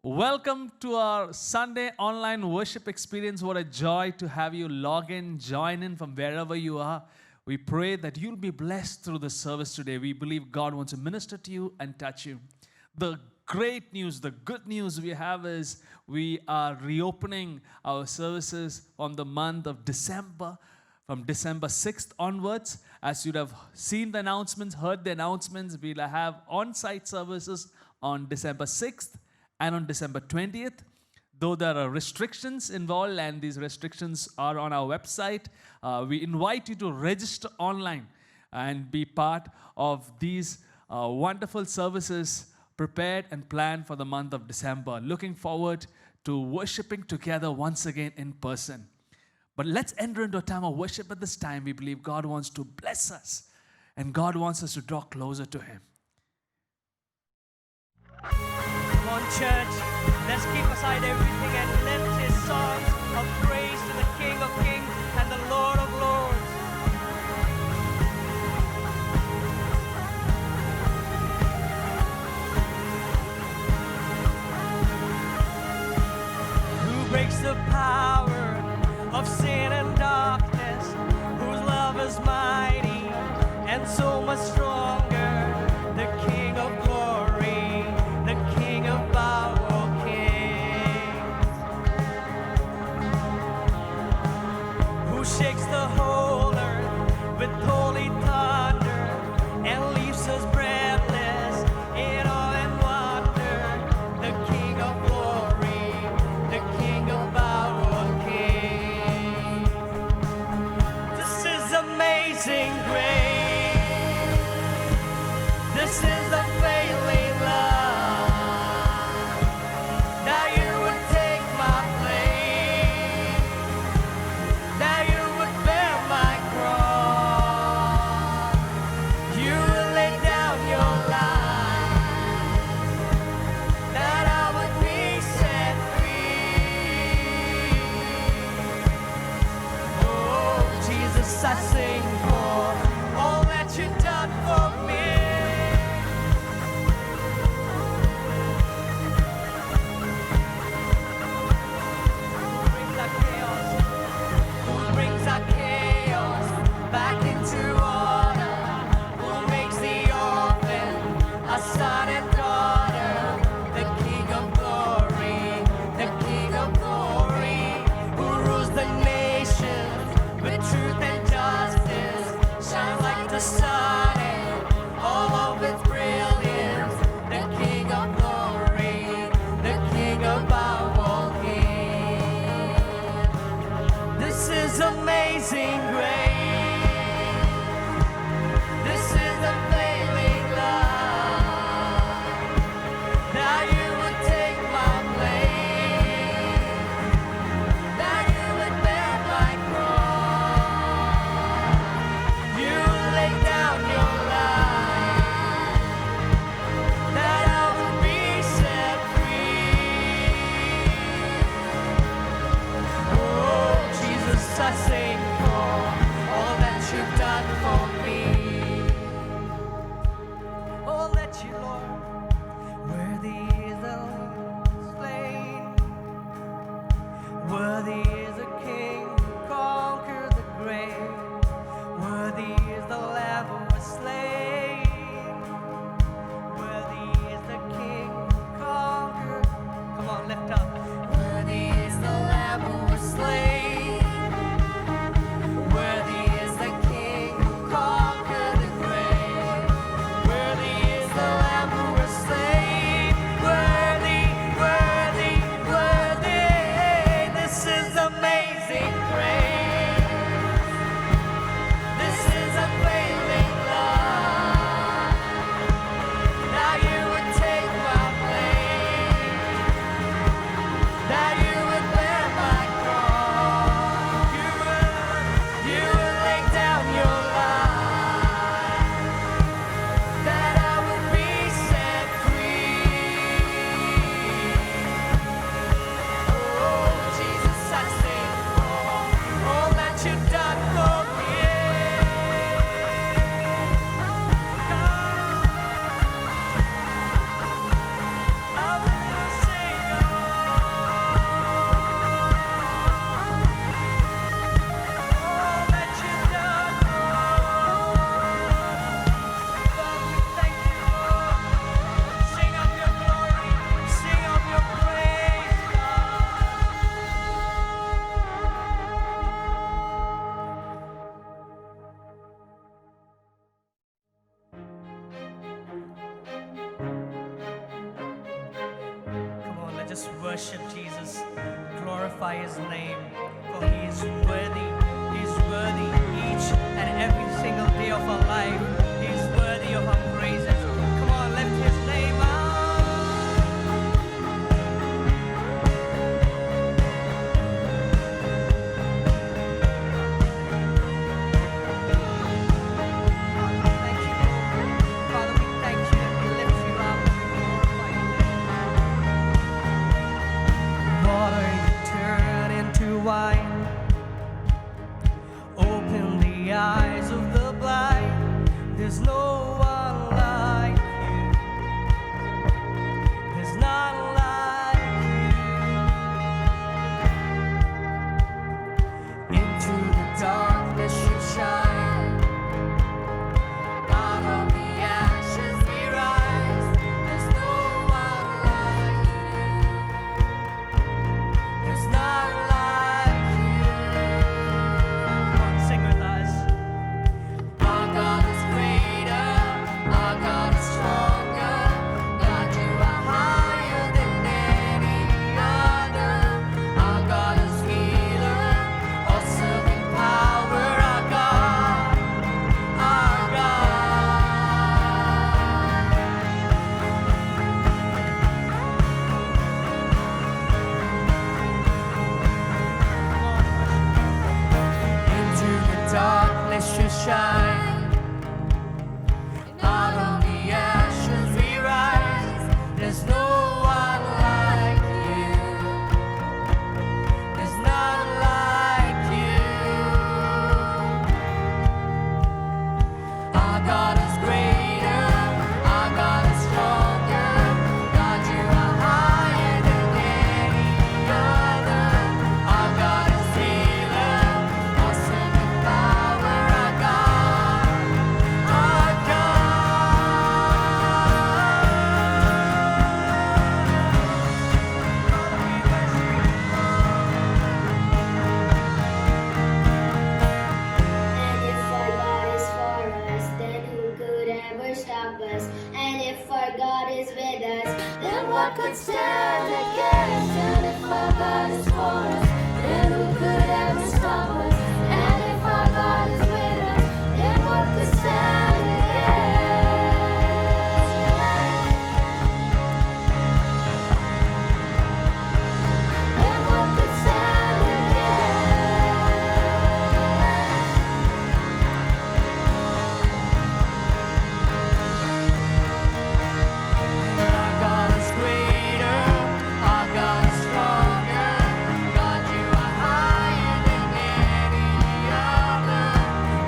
Welcome to our Sunday online worship experience. What a joy to have you log in, join in from wherever you are. We pray that you'll be blessed through the service today. We believe God wants to minister to you and touch you. The great news, the good news we have is we are reopening our services from the month of December, from December 6th onwards. As you'd have seen the announcements, heard the announcements, we'll have on-site services on December 6th and on December 20th. Though there are restrictions involved, and these restrictions are on our website, we invite you to register online and be part of these wonderful services prepared and planned for the month of December. Looking forward to worshiping together once again in person. But let's enter into a time of worship at this time. We believe God wants to bless us, and God wants us to draw closer to Him. Come on, church, let's keep aside everything and lift His songs of praise to the King of Kings and the Lord of Lords. Who breaks the power of sin and darkness, whose love is mighty and so much stronger, the King of glory, the King of our kings, who shakes the whole earth with holy thunder and leaves us breathless in awe and wonder, the King of glory, the King of our kings. This is amazing grace. This is the failing love. That you would take my place, that you would bear my cross, you would lay down your life, that I would be set free. Oh, Jesus, I sing for all that you've done for me. Who brings our chaos back into order? Who makes the orphan a son and daughter? The King of glory, the King of glory, who rules the nations with truth and justice, shines like the sun and all of its brilliance. The King of glory, the King of our King. This is amazing grace. This is the failing love, that you would take my place, that you would bear my cross, you would lay down your life, that I would be set free. Oh, Jesus, I sing for all that you've done for me. Oh, let you, Lord, worthy is the Lamb slain. Worthy is the King who conquered the grave. Worthy is the Lamb who was slain. Worthy is the King who conquered. Come on, lift up. Worthy is the Lamb who was slain. Worthy is the King who conquered the grave. Worthy is the Lamb who just worship Jesus, glorify His name, for He is worthy. He is worthy each and every single day of our life. He is worthy of our praises. Come on, lift His name up. Thank you, Lord. Father, we thank you and we lift you up and we glorify your name. Water you turn into wine. Open the eyes of the blind. There's no one like you. There's none like you. Into the darkness you shine. Out of the ashes we rise. There's no one like you. There's none like you. Come on, sing with us. Our God is greater. Our God is stronger. God, you are higher than any other. Our God is healer. Awesome in power. Our God. Our God. Into the darkness you shine. Out of the ashes we rise. There's no one like you. There's none like you. Our God is greater. Our God is stronger. God, you are higher than any other. Our God is healer. Awesome in power. Our God. Our God. Father, we worship you. And if our God is for us, then who could ever stop us? And if our God is with us, then what could stand against? And if our God is for us, then who could ever stop us? And if our God is with us, then what could stand against? Then what could stand against? Our God is greater. Our God is stronger. God, you are higher than any other.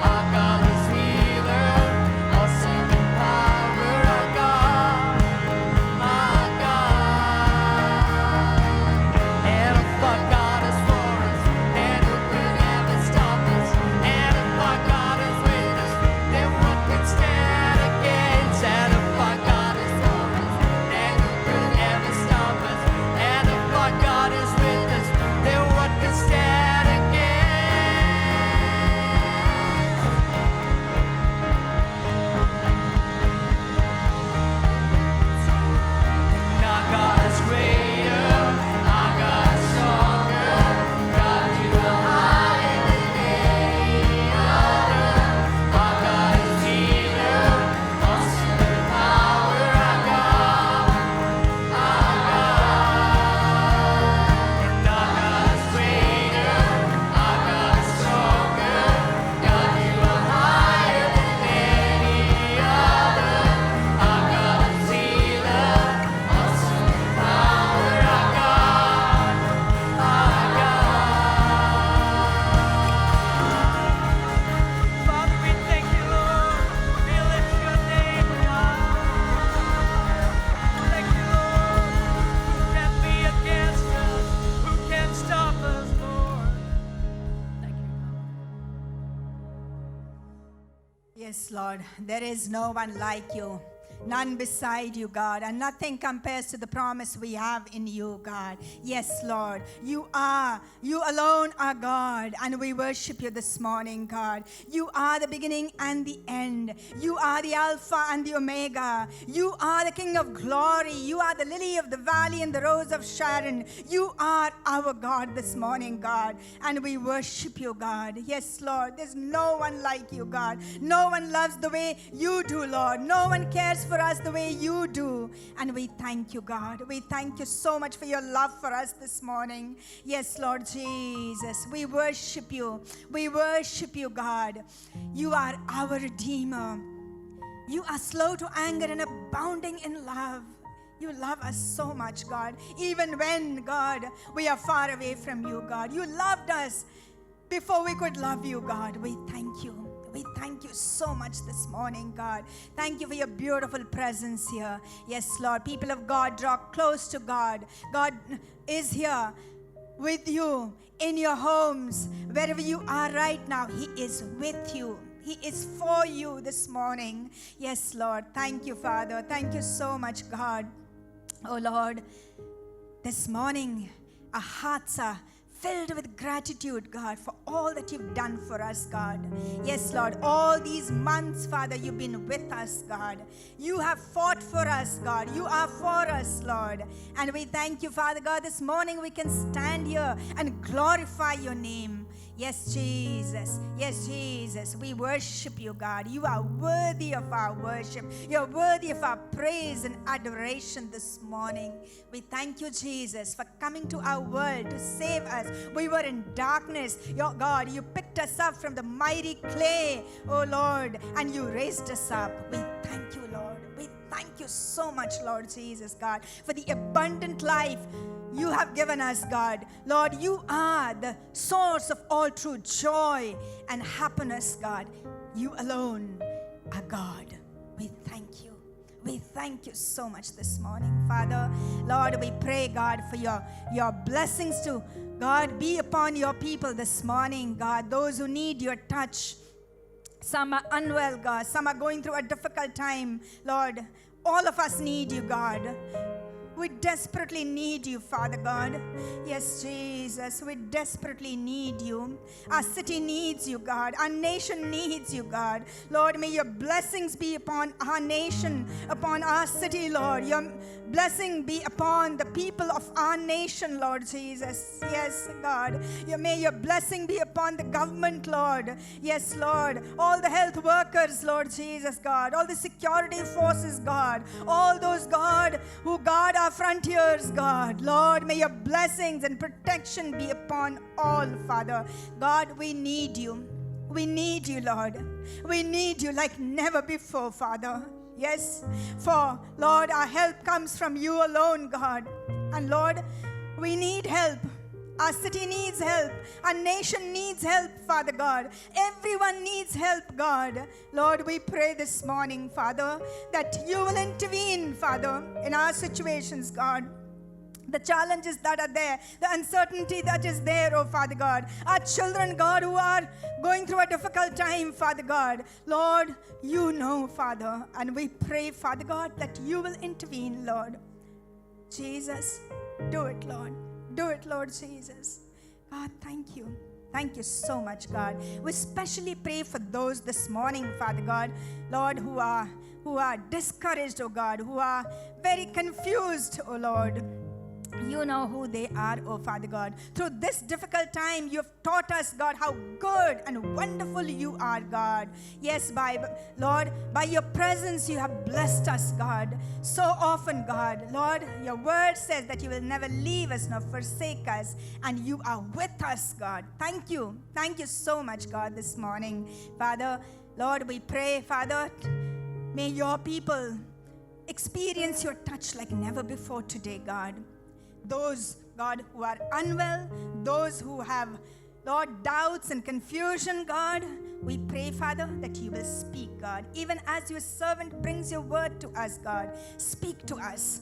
Our God is healer. Awesome in power. Our God. Our God. And if our God is for us, then who could ever stop us? And if our God is with us, then what could stand against? And if our God is for us, then who could ever stop us? And if our God is with us, then what could stand against? Our God is greater. Our God is stronger. God, you are higher than any other. Our God is healer. Awesome in power. Our God. Our God. And our God is greater. Our God is stronger. God, you are higher than any other. Our God is healer. Awesome in power. Our God. Our God. Father, we thank you, Lord. We lift your name high. Thank you, Lord. Who can be against us? Who can stop us, Lord? Thank you, God. Yes, Lord, there is no one like you. None beside you, God, and nothing compares to the promise we have in you, God. Yes, Lord, you alone are God, and we worship you this morning, God. You are the beginning and the end. You are the Alpha and the Omega. You are the King of glory. You are the lily of the valley and the rose of Sharon. You are our God this morning, God, and we worship you, God. Yes, Lord, there's no one like you, God. No one loves the way you do, Lord. No one cares for us the way you do. And we thank you, God. We thank you so much for your love for us this morning. Yes, Lord Jesus, we worship you. We worship you, God. You are our Redeemer. You are slow to anger and abounding in love. You love us so much, God. Even when, God, we are far away from you, God. You loved us before we could love you, God. We thank you. We thank you so much this morning, God. Thank you for your beautiful presence here. Yes, Lord, people of God, draw close to God. God is here with you in your homes. Wherever you are right now, He is with you. He is for you this morning. Yes, Lord. Thank you, Father. Thank you so much, God. Oh, Lord, this morning, our hearts are filled with gratitude, God, for all that you've done for us, God. Yes, Lord, all these months, Father, you've been with us, God. You have fought for us, God. You are for us, Lord. And we thank you, Father God. This morning we can stand here and glorify your name. Yes, Jesus. Yes, Jesus. We worship you, God. You are worthy of our worship. You're worthy of our praise and adoration this morning. We thank you, Jesus, for coming to our world to save us. We were in darkness. Your God, you picked us up from the mighty clay, oh Lord, and you raised us up. We thank you, Lord. We thank you so much, Lord Jesus, God, for the abundant life you have given us, God. Lord, you are the source of all true joy and happiness, God. You alone are God. We thank you. We thank you so much this morning, Father. Lord, we pray, God, for your blessings to, God, be upon your people this morning, God. Those who need your touch. Some are unwell, God. Some are going through a difficult time, Lord. All of us need you, God. We desperately need you, Father God. Yes, Jesus, we desperately need you. Our city needs you, God. Our nation needs you, God. Lord, may your blessings be upon our nation, upon our city, Lord. Your blessing be upon the people of our nation, Lord Jesus. Yes, God. May your blessing be upon the government, Lord. Yes, Lord. All the health workers, Lord Jesus, God. All the security forces, God. All those, God, who guard our frontiers, God. Lord, may your blessings and protection be upon all, Father. God, we need you. We need you, Lord. We need you like never before, Father. Yes, for, Lord, our help comes from you alone, God. And Lord, we need help. Our city needs help. Our nation needs help, Father God. Everyone needs help, God. Lord, we pray this morning, Father, that you will intervene, Father, in our situations, God. The challenges that are there, the uncertainty that is there, oh Father God. Our children, God, who are going through a difficult time, Father God. Lord, you know, Father, and we pray, Father God, that you will intervene, Lord. Jesus, do it, Lord. Do it, Lord Jesus. God, thank you. Thank you so much, God. We especially pray for those this morning, Father God, Lord, who are discouraged, oh God, who are very confused, oh Lord. You know who they are, oh Father God. Through this difficult time, you have taught us, God, how good and wonderful you are, God. Yes, Lord, by your presence, you have blessed us, God, so often, God. Lord, your word says that you will never leave us nor forsake us, and you are with us, God. Thank you. Thank you so much, God, this morning. Father, Lord, we pray, Father, may your people experience your touch like never before today, God. Those, God, who are unwell, those who have, Lord, doubts and confusion, God, we pray, Father, that you will speak, God. Even as your servant brings your word to us, God, speak to us.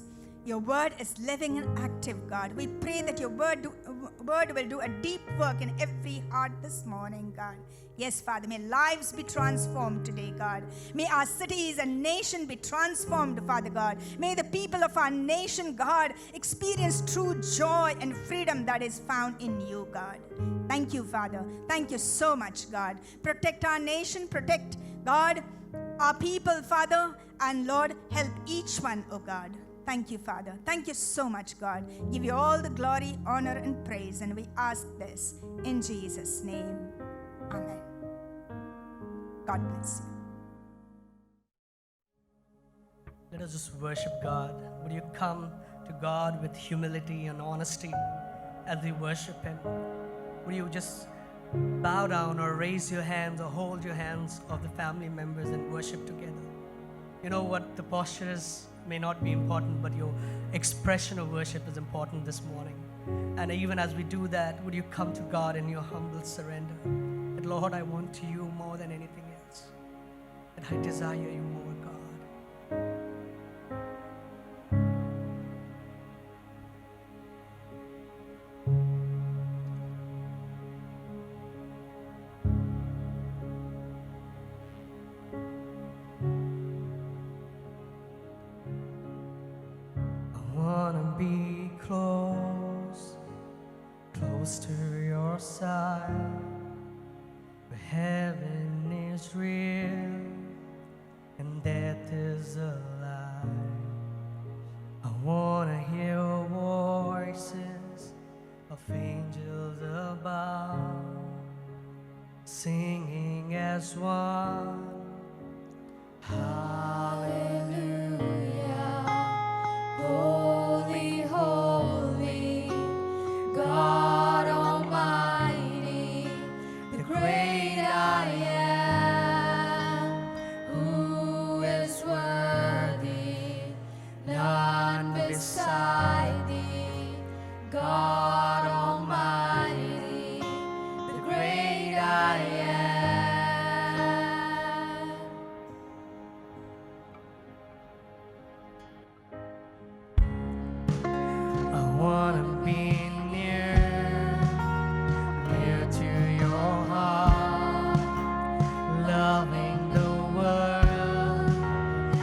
Your word is living and active, God. We pray that your word will do a deep work in every heart this morning, God. Yes, Father, may lives be transformed today, God. May our cities and nation be transformed, Father God. May the people of our nation, God, experience true joy and freedom that is found in you, God. Thank you, Father. Thank you so much, God. Protect our nation, protect, God, our people, Father, and Lord, help each one, oh God. Thank you, Father. Thank you so much, God. Give you all the glory, honor, and praise, and we ask this in Jesus' name. Amen. God bless you. Let us just worship God. Would you come to God with humility and honesty as we worship Him? Would you just bow down or raise your hands or hold your hands of the family members and worship together? You know what the posture is may not be important, but your expression of worship is important this morning. And even as we do that, would you come to God in your humble surrender? That, Lord, I want you more than anything else. That I desire you more, God. I wanna be close, close to your side, where heaven is real and death is a lie. I wanna hear voices of angels above, singing as one. Hallelujah. Holy, holy, God Almighty, the great I am, who is worthy, none beside thee, God Almighty, the great I am. I wanna be near, near to your heart, loving the world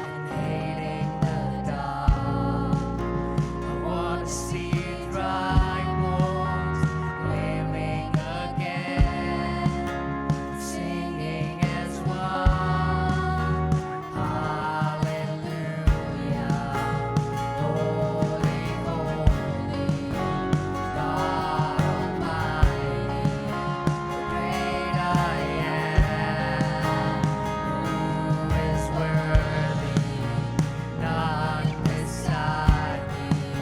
and hating the dark. I wanna see dry bones living again, singing as one. Hallelujah. Holy, holy, God Almighty, the great I am, who is worthy, none beside thee,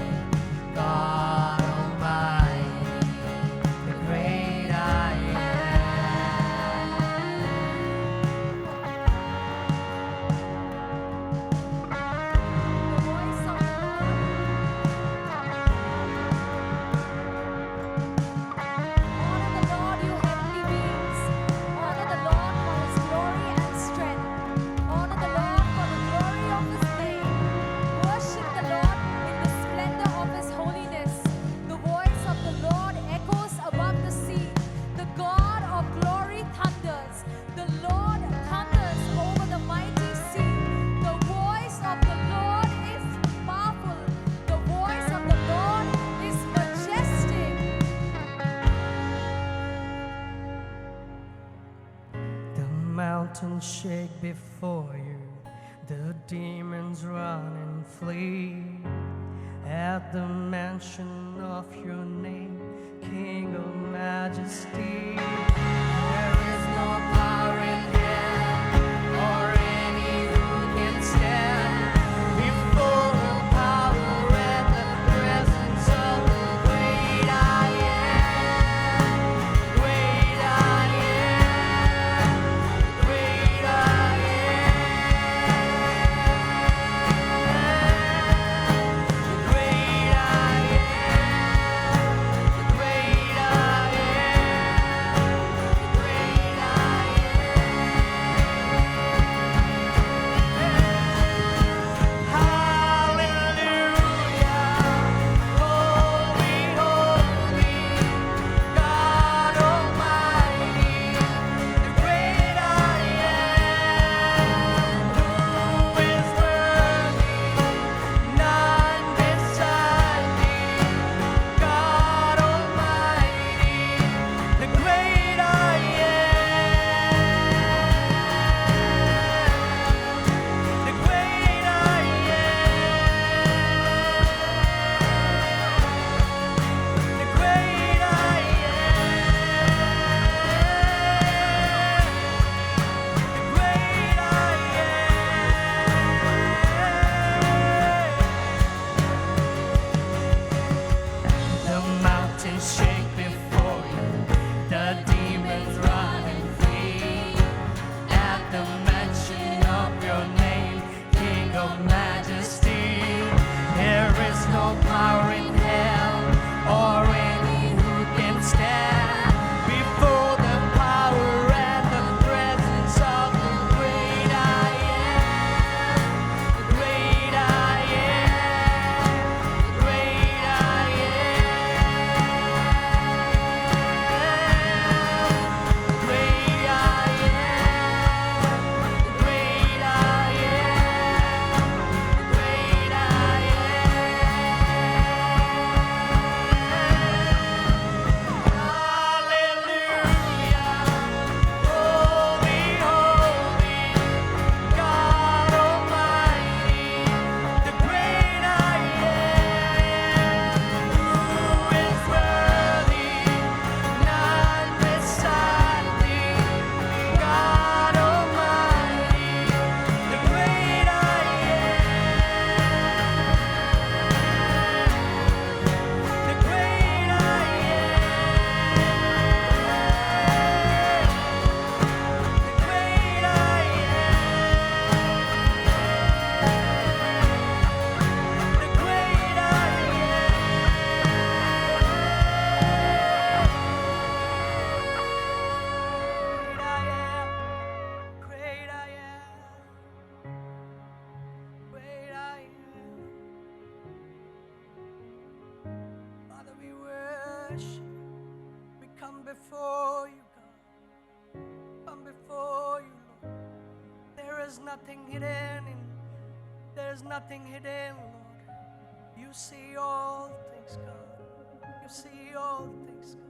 God Almighty, the great I am. The voice of the Honor the Lord, you heavenly beings. Honor the Lord for His glory and strength. Honor the Lord for the glory of His name. Worship the Lord in the splendor of His holiness. The voice of the Lord echoes above the sea. The God of glory thunders. The Lord thunders over the mighty sea. The voice of the Lord is powerful. The voice of the Lord is majestic. The mountains shake before you, the demons run and flee. At the mention of your name, King of majesty, there is no power in hell or any who can stand before the power and the presence of the great I am. Great I am. Great I am. Great I am. Great I am. Great I am. no power in hell or any who can stand before the power and the presence of the great I am. The great I am. The great I am. The great I am. The great I am. The great I am. Hallelujah. Holy, holy, God Almighty, the great I am. Who is worthy? None beside thee. God Almighty, the great I am. The great I Father, we worship. We come before you, God. Come before you, Lord. There is nothing hidden in. There is nothing hidden, Lord. You see all things, God. You see all things, God.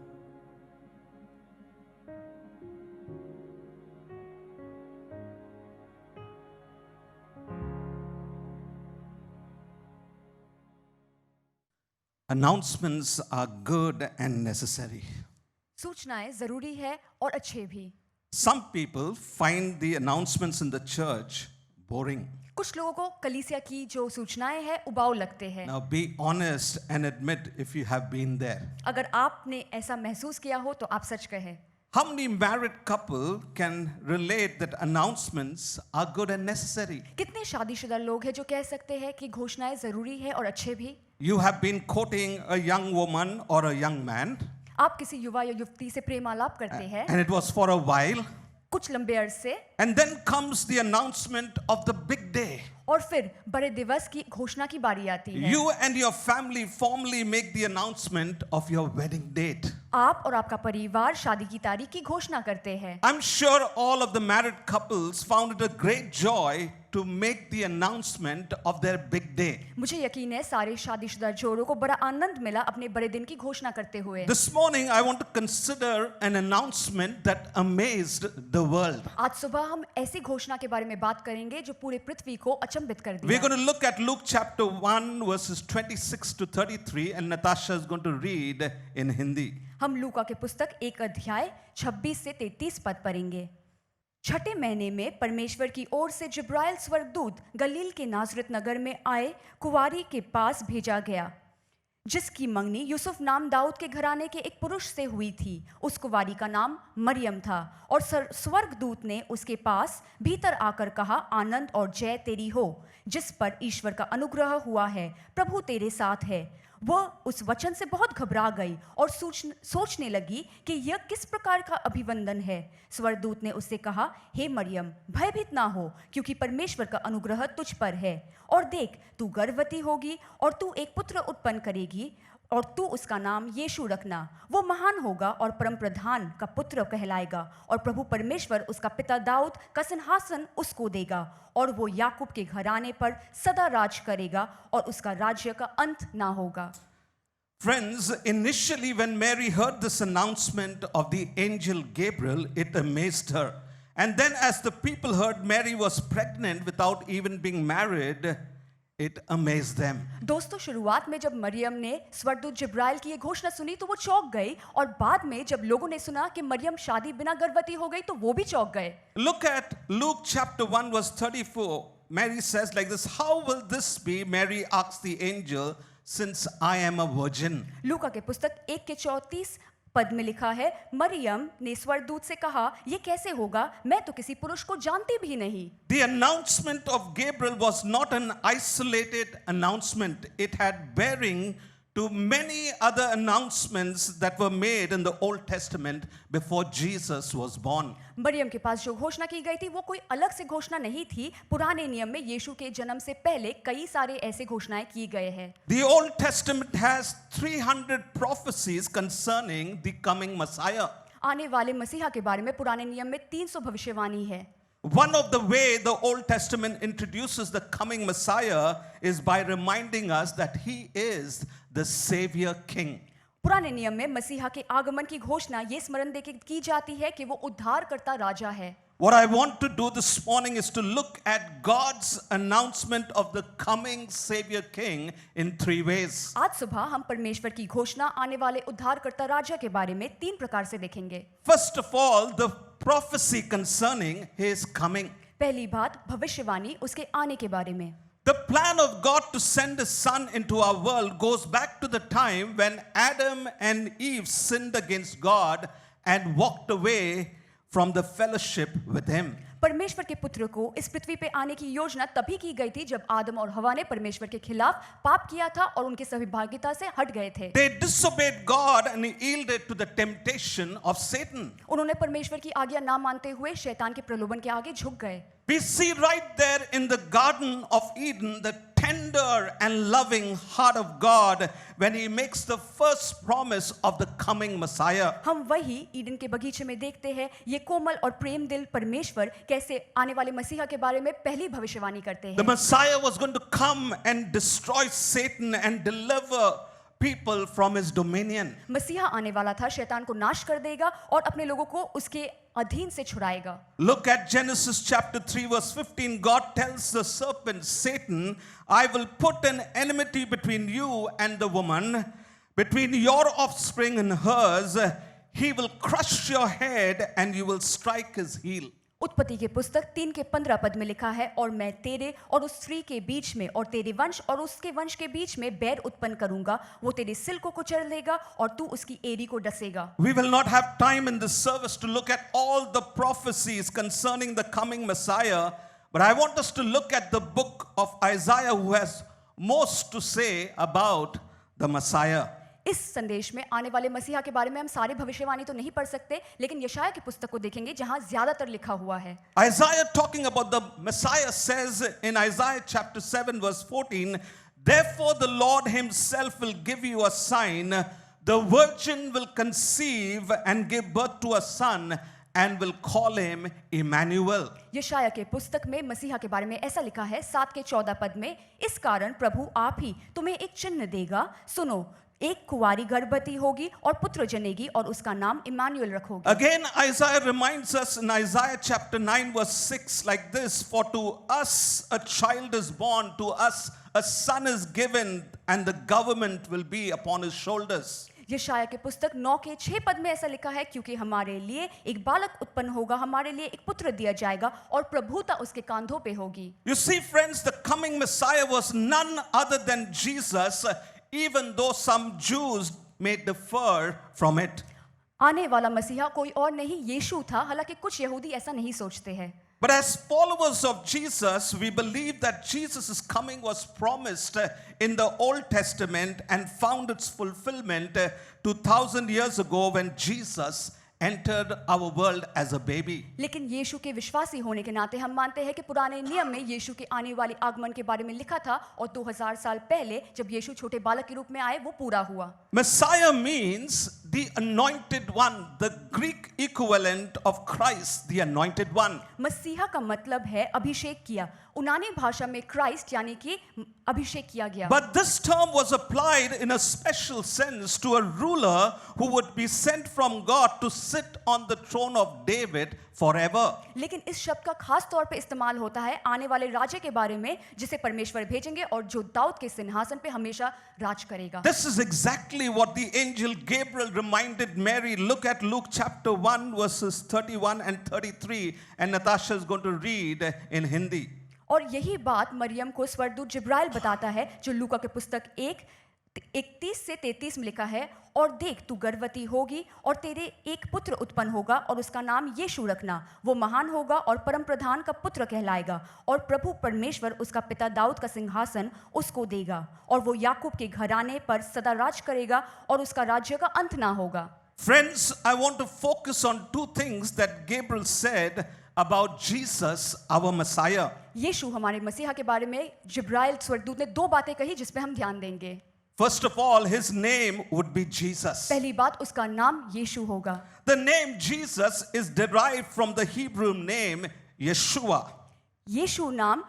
Announcements are good and necessary. सूचनाएं जरूरी है और अच्छे भी. Some people find the announcements in the church boring. कुछ लोगों को कलीसिया की जो सूचनाएं हैं उबाऊ लगते हैं. Now be honest and admit if you have been there. अगर आपने ऐसा महसूस किया हो तो आप सच कहें. How many married couple can relate that announcements are good and necessary? कितने शादीशुदा लोग हैं जो कह सकते हैं कि घोषणाएं जरूरी है और अच्छे भी. You have been quoting a young woman or a young man, आप किसी युवा या युवती से प्रेमालाप करते हैं and it was for a while, कुछ लंबे अरसे, and then comes the announcement of the big day. और फिर बड़े दिवस की घोषणा की बारी आती है. You and your family formally make the announcement of your wedding date. आप और आपका परिवार शादी की तारीख की घोषणा करते हैं. I'm sure all of the married couples found it a great joy to make the announcement of their big day. मुझे यकीन है सारे शादीशुदा जोड़ों को बड़ा आनंद मिला अपने बड़े दिन की घोषणा करते हुए. This morning I want to consider an announcement that amazed the world. आज सुबह हम ऐसी घोषणा के बारे में बात करेंगे जो पूरे पृथ्वी को अचंभित कर We're दिया. going to look at Luke chapter 1 verses 26 to 33 and Natasha is going to read in Hindi. हम लूका के पुस्तक 1 अध्याय 26 से 33 पद पढ़ेंगे. छठे महीने में परमेश्वर की ओर से जिब्राइल स्वर्गदूत गलील के नासरत नगर में आए कुंवारी के पास भेजा गया जिसकी मंगनी यूसुफ नाम दाऊद के घराने के एक पुरुष से हुई थी. उस कुंवारी का नाम मरियम था और स्वर्गदूत ने उसके पास भीतर आकर कहा, आनंद और जय तेरी हो जिस पर ईश्वर का अनुग्रह हुआ है, प्रभु तेरे साथ है. वह उस वचन से बहुत घबरा गई और सोचने लगी कि यह किस प्रकार का अभिवंदन है. स्वर्गदूत ने उससे कहा, हे मरियम, भयभीत ना हो क्योंकि परमेश्वर का अनुग्रह तुझ पर है. और देख, तू गर्भवती होगी और तू एक पुत्र उत्पन्न करेगी और तू उसका नाम यीशु रखना. वो महान होगा और परम प्रधान का पुत्र कहलाएगा और प्रभु परमेश्वर उसका पिता दाऊद का सिंहासन उसको देगा और वो याकूब के घराने पर सदा राज करेगा और उसका राज्य का अंत ना होगा. Friends, initially when Mary heard this announcement of the angel Gabriel, it amazed her. And then as the people heard Mary was pregnant without even being married, it amazed them. दोस्तों, शुरुआत में जब मरियम ने स्वर्गदूत जिब्राइल की ये घोषणा सुनी तो वो चौंक गई और बाद में जब लोगों ने सुना कि मरियम शादी बिना गर्भवती हो गई तो वो भी चौंक गए. Look at Luke chapter 1 verse 34. Mary says like this, how will this be? Mary asked the angel, since I am a virgin. लूका के पुस्तक 1 के 34 पद में लिखा है, मरियम ने स्वर्गदूत से कहा, ये कैसे होगा, मैं तो किसी पुरुष को जानती भी नहीं। The announcement of Gabriel was not an isolated announcement. It had bearing to many other announcements that were made in the Old Testament before Jesus was born. Maryam के पास जो घोषणा की गई थी वो कोई अलग से घोषणा नहीं थी। पुराने नियम में यीशु के जन्म से पहले कई सारे ऐसे घोषणाएं की गए हैं। The Old Testament has 300 prophecies concerning the coming Messiah. आने वाले मसीहा के बारे में पुराने नियम में 300 भविष्यवाणी है। One of the way the Old Testament introduces the coming Messiah is by reminding us that he is the Savior King. पुराने नियम में मसीहा के आगमन की घोषणा ये स्मरण देके की जाती है कि वो उद्धारकर्ता राजा है। What I want to do this morning is to look at God's announcement of the coming Savior King in 3 ways. आज सुबह हम परमेश्वर की घोषणा आने वाले उद्धारकर्ता राजा के बारे में 3 प्रकार से देखेंगे। First of all, the prophecy concerning his coming. पहली बात भविष्यवाणी उसके आने के बारे में। The plan of God to send his son into our world goes back to the time when Adam and Eve sinned against God and walked away from the fellowship with him. परमेश्वर के पुत्र को इस पृथ्वी पे आने की योजना तभी की गई थी जब आदम और हवा ने परमेश्वर के खिलाफ पाप किया था और उनके सहभागिता से हट गए थे। They disobeyed God and yielded to the temptation of Satan. उन्होंने परमेश्वर की आज्ञा ना मानते हुए शैतान के प्रलोभन के आगे झुक गए। We see right there in the Garden of Eden the tender and loving heart of God when he makes the first promise of the coming Messiah. हम वही ईडन के बगीचे में देखते हैं ये कोमल और प्रेम दिल परमेश्वर कैसे आने वाले मसीहा के बारे में पहली भविष्यवाणी करते The हैं। Messiah was going to come and destroy Satan and deliver people from his dominion. मसीहा आने वाला था, शैतान को नाश कर देगा और अपने लोगों को उसके अधीन से छुड़ाएगा। Look at Genesis chapter 3 verse 15. God tells the serpent, Satan, I will put an enmity between you and the woman, between your offspring and hers. He will crush your head and you will strike his heel. उत्पत्ति के पुस्तक 3 के 15 पद में लिखा है, और मैं तेरे और उस स्त्री के बीच में और तेरे वंश और उसके वंश के बीच में बैर उत्पन्न करूंगा, वो तेरे सिल को कुचल लेगा और तू उसकी एड़ी को डसेगा। We will not have time in this service to look at all the prophecies concerning the coming Messiah, but I want us to look at the book of Isaiah, who has most to say about the Messiah. इस संदेश में आने वाले मसीहा के बारे में हम सारे भविष्यवाणी तो नहीं पढ़ सकते, लेकिन यशाया की पुस्तक को देखेंगे जहां ज्यादातर लिखा हुआ है। Isaiah talking about the Messiah says in Isaiah chapter 7 verse 14, therefore the Lord himself will give you a sign, the virgin will conceive and give birth to a son and will call him Emmanuel. यशाया के पुस्तक में मसीहा के बारे में ऐसा लिखा है 7 के 14 पद में, इस कारण प्रभु आप ही तुम्हें एक चिन्ह देगा, सुनो एक कुंवारी गर्भवती होगी और पुत्र जनेगी और उसका नाम Emmanuel रखोगी। Again, Isaiah reminds us in Isaiah chapter 9 verse 6 like this, for to us a child is born, to us a son is given, and the government will be upon his shoulders. यशाया के पुस्तक 9 के 6 पद में ऐसा लिखा है, क्योंकि हमारे लिए एक बालक उत्पन्न होगा, हमारे लिए एक पुत्र दिया जाएगा और प्रभुता उसके कांधों पे होगी। You see friends, the coming Messiah was none other than Jesus, even though some Jews may differ from it. आने वाला मसीहा कोई और नहीं यीशु था, हालांकि कुछ यहूदी ऐसा नहीं सोचते हैं। But as followers of Jesus, we believe that Jesus' coming was promised in the Old Testament and found its fulfillment 2000 years ago when Jesus entered our world as a baby. लेकिन यीशु के विश्वासी होने के नाते हम मानते हैं कि पुराने नियम में यीशु के आने वाले आगमन के बारे में लिखा था और 2000 साल पहले जब यीशु छोटे बालक के रूप में आए वो पूरा हुआ। Messiah means the anointed one, the Greek equivalent of Christ, the anointed one. मसीहा का मतलब है अभिषेक किया, यूनानी भाषा में क्राइस्ट यानी कि अभिषेक किया गया। But this term was applied in a special sense to a ruler who would be sent from God to sit on the throne of David forever. लेकिन इस शब्द का खास तौर पे इस्तेमाल होता है आने वाले राजा के बारे में जिसे परमेश्वर भेजेंगे और जो दाऊद के सिंहासन पे हमेशा राज करेगा। This is exactly what the angel Gabriel reminded Mary. Look at Luke chapter 1 verses 31 and 33, and Natasha is going to read in Hindi. और यही बात मरियम को स्वर्गदूत जिब्राइल बताता है जो लूका के पुस्तक 1 31 से 33 में लिखा है, और देख तू गर्भवती होगी और तेरे एक पुत्र उत्पन्न होगा और उसका नाम यीशु रखना। वो महान होगा और परम प्रधान का पुत्र कहलाएगा, और प्रभु परमेश्वर उसका पिता दाऊद का सिंहासन उसको देगा, और वो याकूब के घराने पर सदा राज करेगा और उसका राज्य का अंत ना होगा। Friends, I want to focus on two things that Gabriel said about Jesus, our Messiah. यीशु हमारे मसीहा के बारे में जिब्राइल स्वर्गदूत ने दो बातें कही जिस पे हम ध्यान देंगे। First of all, his name would be Jesus. पहली बात, उसका नाम यीशु होगा। The name Jesus is derived from the Hebrew name Yeshua, यीशु नाम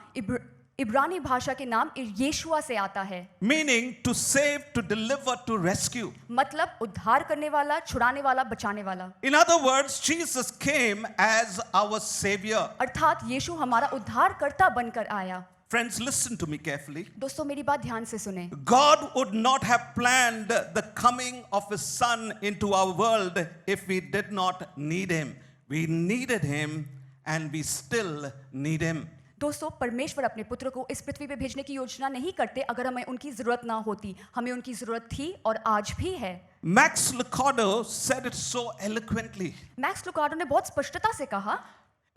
इब्रानी भाषा के नाम यीशुआ से आता है, meaning to save, to deliver, to rescue. मतलब उद्धार करने वाला, छुड़ाने वाला, बचाने वाला। In other words, Jesus came as our Savior. अर्थात यीशु हमारा उद्धारकर्ता बनकर आया। Friends, listen to me carefully. दोस्तों मेरी बात ध्यान से सुने। God would not have planned the coming of His Son into our world if we did not need Him. We needed Him and we still need Him. दोस्तों परमेश्वर अपने पुत्र को इस पृथ्वी पे भेजने की योजना नहीं करते अगर हमें उनकी जरूरत ना होती। हमें उनकी जरूरत थी और आज भी है। Max Lucado said it so eloquently. Max Lucado ने बहुत स्पष्टता से कहा,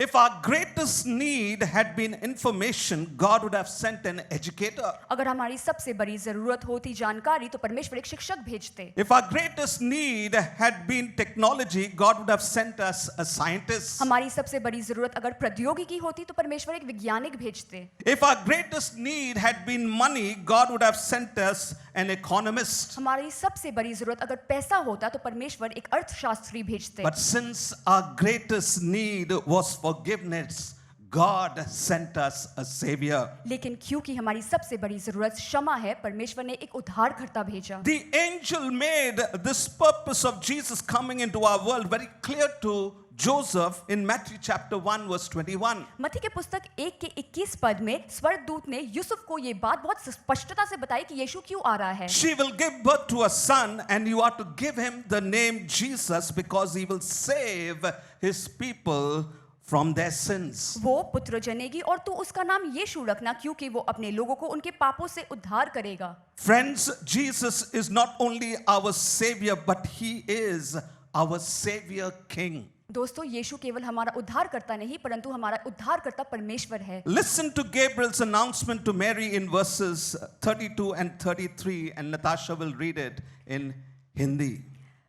If our greatest need had been information, God would have sent an educator. अगर हमारी सबसे बड़ी जरूरत होती जानकारी तो परमेश्वर एक शिक्षक भेजते। If our greatest need had been technology, God would have sent us a scientist. हमारी सबसे बड़ी जरूरत अगर प्रौद्योगिकी होती तो परमेश्वर एक वैज्ञानिक भेजते। If our greatest need had been money, God would have sent us an economist. हमारी सबसे बड़ी जरूरत अगर पैसा होता तो परमेश्वर एक अर्थशास्त्री भेजते। But since our greatest need was forgiveness, God sent us a savior. लेकिन क्योंकि हमारी सबसे बड़ी जरूरत क्षमा है, परमेश्वर ने एक उद्धारकर्ता भेजा। The angel made this purpose of Jesus coming into our world very clear to Joseph in Matthew chapter 1 verse 21. मत्ती के पुस्तक 1 के 21 पद में स्वर्गदूत ने यूसुफ को ये बात बहुत स्पष्टता से बताई कि यीशु क्यों आ रहा है। She will give birth to a son and you are to give him the name Jesus because he will save his people from their sins. वो पुत्र जनेगी और तू उसका नाम यीशु रखना क्योंकि वो अपने लोगों को उनके पापों से उद्धार करेगा। Friends, Jesus is not only our savior but he is our savior king. दोस्तों यीशु केवल हमारा उद्धारकर्ता नहीं परंतु हमारा उद्धारकर्ता परमेश्वर है। Listen to Gabriel's announcement to Mary in verses 32 and 33 and Natasha will read it in Hindi.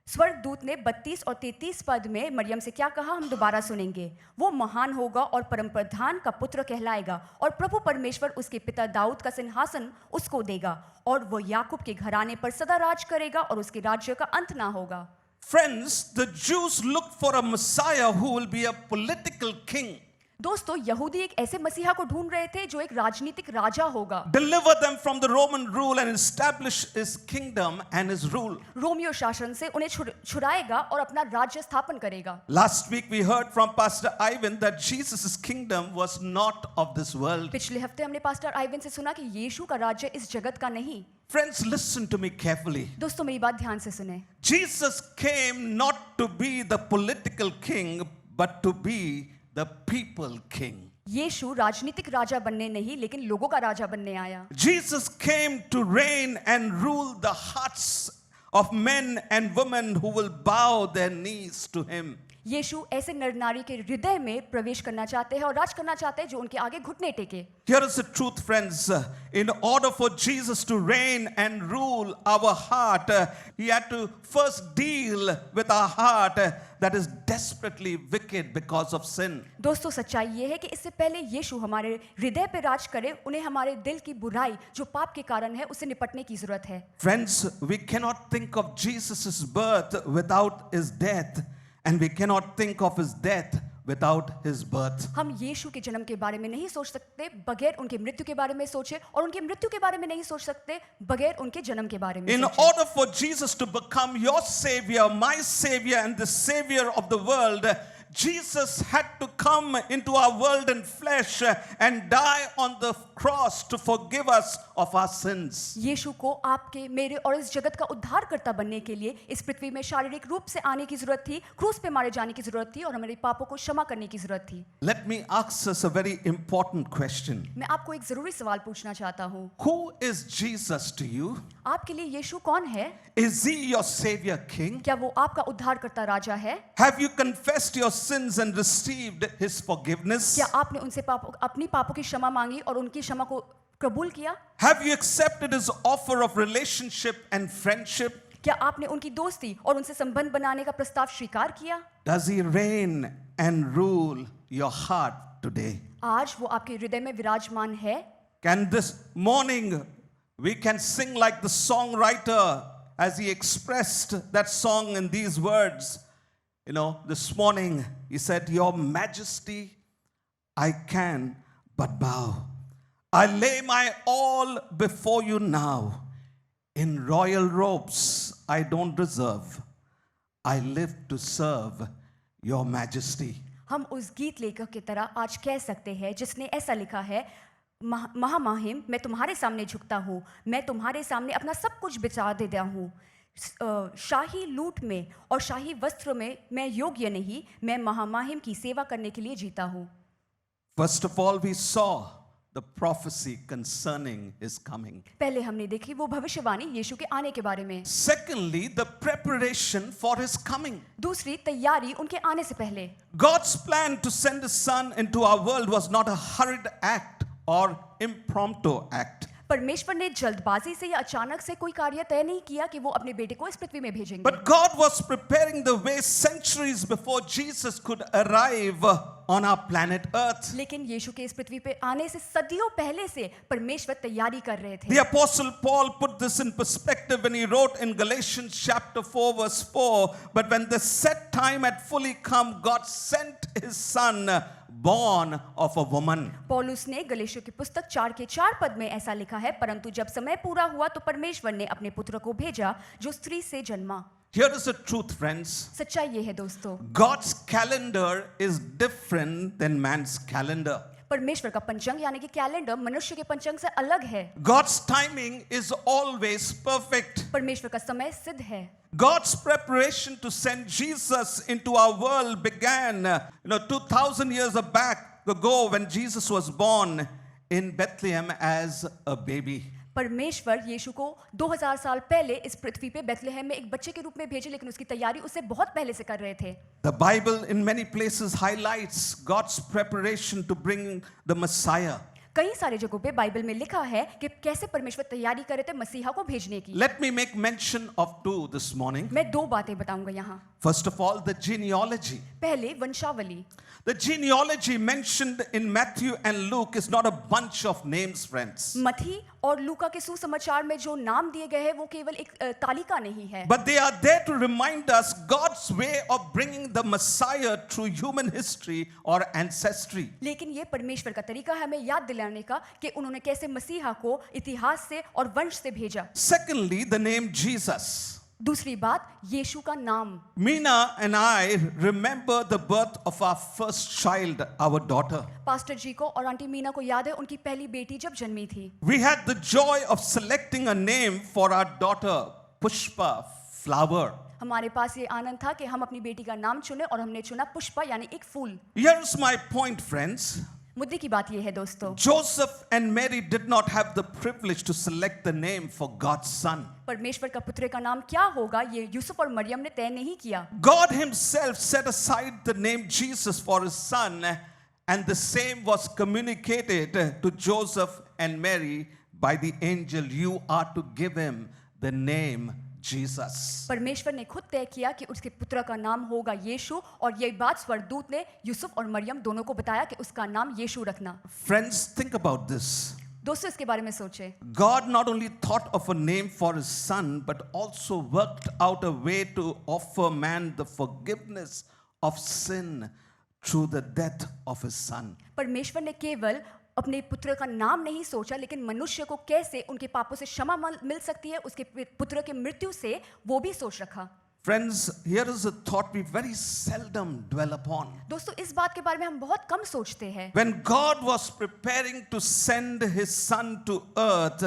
स्वर्गदूत ने 32 और 33 पद में मरियम से क्या कहा हम दोबारा सुनेंगे। वो महान होगा और परम प्रधान का पुत्र कहलाएगा और प्रभु परमेश्वर उसके पिता दाऊद का सिंहासन उसको देगा और वो याकूब के घराने पर सदा राज करेगा और उसके राज्य का अंत ना होगा। Friends, the Jews looked for a Messiah who will be a political king. दोस्तों यहूदी एक ऐसे मसीहा को ढूंढ रहे थे जो एक राजनीतिक राजा होगा। Deliver them from the Roman rule and establish his kingdom and his rule. Romeo शासन से उन्हें छुड़ाएगा और अपना राज्य स्थापन करेगा। Last week we heard from Pastor Ivan that Jesus' kingdom was not of this world. पिछले हफ्ते हमने पास्टर आइवन से सुना कि यीशु का राज्य इस जगत का नहीं। Friends, listen to me carefully. दोस्तों मेरी बात ध्यान से सुने। Jesus came not to be the political king but to be the people king. यीशु राजनीतिक राजा बनने नहीं लेकिन लोगों का राजा बनने आया। Jesus came to reign and rule the hearts of men and women who will bow their knees to him. यीशु ऐसे नर नारी के हृदय में प्रवेश करना चाहते हैं और राज करना चाहते हैं जो उनके आगे घुटने टेके। Here is the truth, friends. In order for Jesus to reign and rule our heart, he had to first deal with our heart that is desperately wicked because of sin. दोस्तों सच्चाई ये है कि इससे पहले यीशु हमारे हृदय पे राज करे, उन्हें हमारे दिल की बुराई जो पाप के कारण है उससे निपटने की जरूरत है। Friends, we cannot think of Jesus' birth without his death, and we cannot think of his death without his birth. हम यीशु के जन्म के बारे में नहीं सोच सकते बगैर उनके मृत्यु के बारे में सोचे और उनके मृत्यु के बारे में नहीं सोच सकते बगैर उनके जन्म के बारे में In सोचे। order for Jesus to become your savior, my savior, and the savior of the world, Jesus had to come into our world in flesh and die on the cross to forgive us of our sins. यीशु को आपके, मेरे और इस जगत का उद्धारकर्ता बनने के लिए इस पृथ्वी में शारीरिक रूप से आने की जरूरत थी, क्रूस पे मारे जाने की जरूरत थी और हमारे पापों को क्षमा करने की जरूरत थी। Let me ask us a very important question. मैं आपको एक जरूरी सवाल पूछना चाहता हूँ। Who is Jesus to you? आपके लिए यीशु कौन है? Is he your Savior King? क्या वो आपका उद्धारकर्ता राजा है? Have you confessed your sins and received his forgiveness? क्या आपने उनसे अपनी पापों की क्षमा मांगी और उनकी क्षमा को कबूल किया? Have you accepted his offer of relationship and friendship? क्या आपने उनकी दोस्ती और उनसे संबंध बनाने का प्रस्ताव स्वीकार किया? Does he reign and rule your heart today? आज वो आपके हृदय में विराजमान है? Can this morning we can sing like the songwriter as he expressed that song in these words? You know, this morning he said, Your Majesty, I can but bow. I lay my all before you now. In royal robes I don't deserve. I live to serve your majesty. हम उस गीत लेखक की तरह आज कह सकते हैं जिसने ऐसा लिखा है, महामहिम मैं तुम्हारे सामने झुकता हूँ, मैं तुम्हारे सामने अपना सब कुछ बिछा देता हूँ। शाही लूट में और शाही वस्त्र में मैं योग्य नहीं, मैं महामहिम की सेवा करने के लिए जीता हूँ। First of all, we saw the prophecy concerning his coming. पहले हमने देखी वो भविष्यवाणी यीशु के आने के बारे में। Secondly, the preparation for his coming. दूसरी, तैयारी उनके आने से पहले। God's plan to send his son into our world was not a hurried act or impromptu act. परमेश्वर ने जल्दबाजी से या अचानक से कोई कार्य तय नहीं किया कि वो अपने बेटे को इस पृथ्वी में भेजेंगे। But God was preparing the way centuries before Jesus could arrive on our planet Earth. लेकिन यीशु के इस पृथ्वी पे आने से सदियों पहले से परमेश्वर तैयारी कर रहे थे। The Apostle Paul put this in perspective when he wrote in Galatians chapter 4 verse 4, but when the set time had fully come, God sent his son born of a woman. पौलुस ने गलातियों की पुस्तक 4 पद में ऐसा लिखा है, परंतु जब समय पूरा हुआ तो परमेश्वर ने अपने पुत्र को भेजा जो स्त्री से जन्मा। Here is the truth, friends. सच्चाई ये है दोस्तों, God's calendar is different than man's calendar. परमेश्वर का पंचांग यानी कि कैलेंडर मनुष्य के पंचांग से अलग है। God's timing is always perfect. परमेश्वर का समय सिद्ध है। God's preparation to send Jesus into our world began 2000 years ago when Jesus was born in Bethlehem as a baby. परमेश्वर यीशु को 2000 साल पहले इस पृथ्वी पे बेथलेहम में एक बच्चे के रूप में भेजे, लेकिन उसकी तैयारी उससे बहुत पहले से कर रहे थे। The Bible in many places highlights God's preparation to bring the Messiah. कई सारे जगहों पे बाइबल में लिखा है कि कैसे परमेश्वर तैयारी कर रहे थे मसीहा को भेजने की। Let me make mention of two this morning. मैं 2 बातें बताऊंगा यहाँ। First of all, the genealogy. पहले वंशावली। The genealogy mentioned in Matthew and Luke is not a bunch of names, friends. मथी और लूका के सुसमाचार में जो नाम दिए गए हैं वो केवल एक तालिका नहीं है, But they are there to remind us God's way of bringing the Messiah through human history or ancestry. लेकिन ये परमेश्वर का तरीका है हमें याद दिलाने का कि उन्होंने कैसे मसीहा को इतिहास से और वंश से भेजा। Secondly, the name Jesus. दूसरी बात, यीशु का नाम। Meena and I remember the birth of our first child, our daughter. Pastor ji को और आंटी मीना को याद है उनकी पहली बेटी जब जन्मी थी। We had the joy of selecting a name for our daughter, Pushpa, flower. हमारे पास ये आनंद था कि हम अपनी बेटी का नाम चुने और हमने चुना पुष्पा यानी एक फूल। Here's my point, friends. मुद्दे की बात ये है दोस्तों, Joseph and Mary did not have the privilege to select the name for God's son. परमेश्वर का पुत्र का नाम क्या होगा ये यूसुफ और मरियम ने तय नहीं किया। God himself set aside the name Jesus for his son, and the same was communicated to Joseph and Mary by the angel. You are to give him the name Jesus. परमेश्वर ने खुद तय किया कि उसके पुत्र का नाम होगा यीशु, और ये बात स्वर्गदूत ने यूसुफ और मरियम दोनों को बताया कि उसका नाम यीशु रखना। Friends, think about this. दोस्तों इसके बारे में सोचे, God not only thought of a name for his son, but also worked out a way to offer man the forgiveness of sin through the death of his son. परमेश्वर ने केवल अपने पुत्र का नाम नहीं सोचा, लेकिन मनुष्य को कैसे उनके पापों से क्षमा मिल सकती है उसके पुत्र के मृत्यु से, वो भी सोच रखा। Friends, here is a thought we very seldom dwell upon. दोस्तों इस बात के बारे में हम बहुत कम सोचते हैं। When God was preparing to send his son to earth,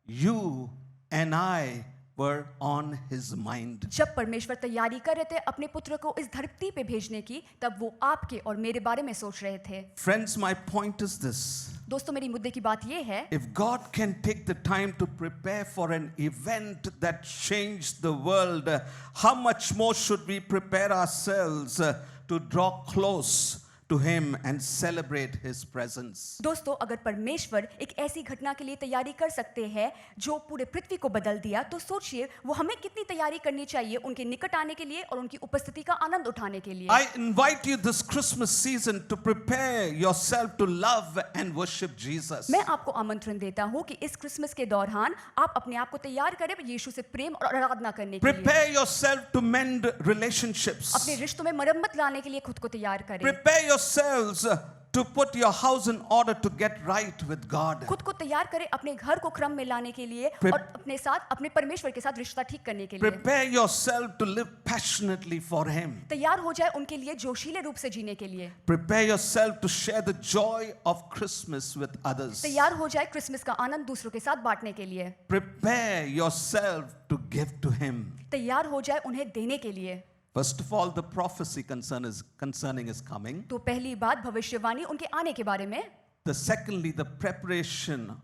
you and I were on his mind. जब परमेश्वर तैयारी कर रहे थे अपने पुत्र को इस धरती पे भेजने की, तब वो आपके और मेरे बारे में सोच रहे थे। Friends, my point is this. दोस्तों मेरी मुद्दे की बात ये है, If God can take the time to prepare for an event that changed the world, how much more should we prepare ourselves to draw close to him and celebrate his presence? दोस्तों अगर परमेश्वर एक ऐसी घटना के लिए तैयारी कर सकते हैं जो पूरे पृथ्वी को बदल दिया, तो सोचिए वो हमें कितनी तैयारी करनी चाहिए उनके निकट आने के लिए और उनकी उपस्थिति का आनंद उठाने के लिए। I invite you this Christmas season to prepare yourself to love and worship Jesus. मैं आपको आमंत्रण देता हूँ कि इस क्रिसमस के दौरान आप अपने आप को तैयार करें यीशु से प्रेम और आराधना करने के लिए। Prepare yourself to mend relationships. अपने रिश्तों में मरम्मत लाने के लिए खुद को तैयार करें। Prepare yourselves to put your house in order to get right with God. खुद को तैयार करें अपने घर को क्रम में लाने के लिए और अपने साथ अपने परमेश्वर के साथ रिश्ता ठीक करने के लिए। Prepare yourself to live passionately for him. तैयार हो जाए उनके लिए जोशीले रूप से जीने के लिए। Prepare yourself to share the joy of Christmas with others. तैयार हो जाए क्रिसमस का आनंद दूसरों के साथ बांटने के लिए। Prepare yourself to give to him. तैयार हो जाए उन्हें देने के लिए। First of all, the prophecy concerning his coming. तो पहली बात भविष्यवाणी उनके आने के बारे में। Secondly, the preparation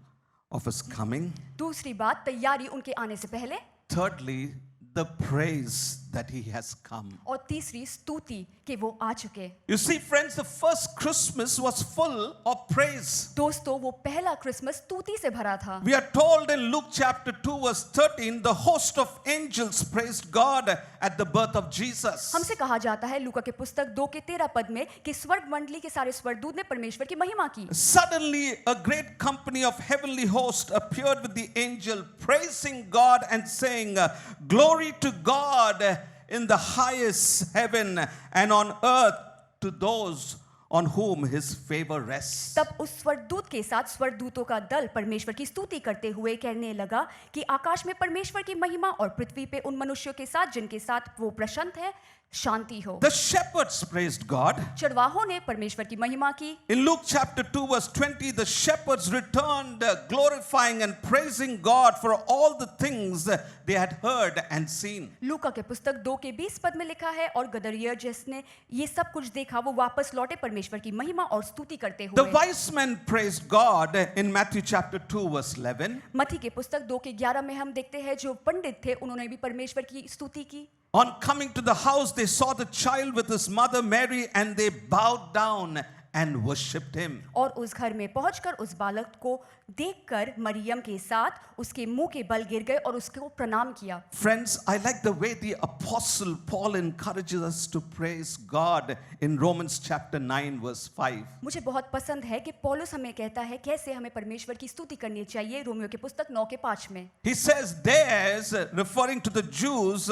of his coming. दूसरी बात तैयारी उनके आने से पहले। Thirdly, the praise that he has come. और तीसरी स्तुति कि वो आ चुके। You see, friends, the first Christmas was full of praise. दोस्तों वो पहला क्रिसमस स्तुति से भरा था। We are told in Luke chapter 2 verse 13, the host of angels praised God at the birth of Jesus. हमसे कहा जाता है लूका के पुस्तक 2 के 13 पद में कि स्वर्ग मंडली के सारे स्वर्गदूत ने परमेश्वर की महिमा की। Suddenly a great company of heavenly hosts appeared with the angel, praising God and saying, glory to God in the highest heaven and on earth to those on whom his favor rests. तब उस स्वर्गदूत के साथ स्वर्गदूतों का दल परमेश्वर की स्तुति करते हुए कहने लगा कि आकाश में परमेश्वर की महिमा और पृथ्वी पे उन मनुष्यों के साथ जिनके साथ वो प्रसन्न है शांति हो। The shepherds praised God. चरवाहों ने परमेश्वर की महिमा की। In Luke chapter 2 verse 20, the shepherds returned glorifying and praising God for all the things they had heard and seen. लूका के पुस्तक 2 के 20 पद में लिखा है और गदरिया जिसने ये सब कुछ देखा वो वापस लौटे परमेश्वर की महिमा और स्तुति करते The हुए। wise men praised God in Matthew chapter 2 verse 11. मत्ती के पुस्तक 2 के 11 में हम देखते हैं जो पंडित थे उन्होंने भी परमेश्वर की स्तुति की। On coming to the house, they saw the child with his mother Mary and they bowed down and worshipped him. और उस घर में पहुंचकर उस बालक को देखकर मरियम के साथ उसके मुंह के बल गिर गए और उसको प्रणाम किया। Friends, I like the way the apostle Paul encourages us to praise God in Romans chapter 9 verse 5. मुझे बहुत पसंद है कि पौलुस हमें कहता है कैसे हमें परमेश्वर की स्तुति करनी चाहिए रोमियो के पुस्तक 9 के 5 में। He says, theirs, referring to the Jews,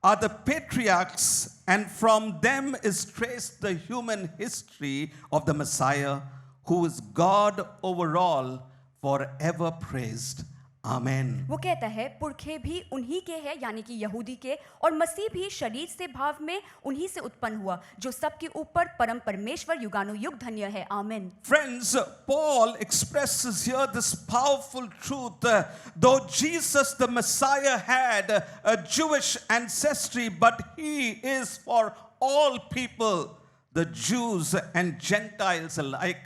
are the patriarchs, and from them is traced the human history of the Messiah, who is God over all, forever praised. Amen. वो कहता है पुरखे भी उन्हीं के हैं यानी कि यहूदी के और मसीह भी शरीर से भाव में उन्हीं से उत्पन्न हुआ जो सबके ऊपर परम परमेश्वर युगानुयुग धन्य है। आमीन। Friends, Paul expresses here this powerful truth. Though Jesus the Messiah had a Jewish ancestry, but he is for all people, the Jews and Gentiles alike,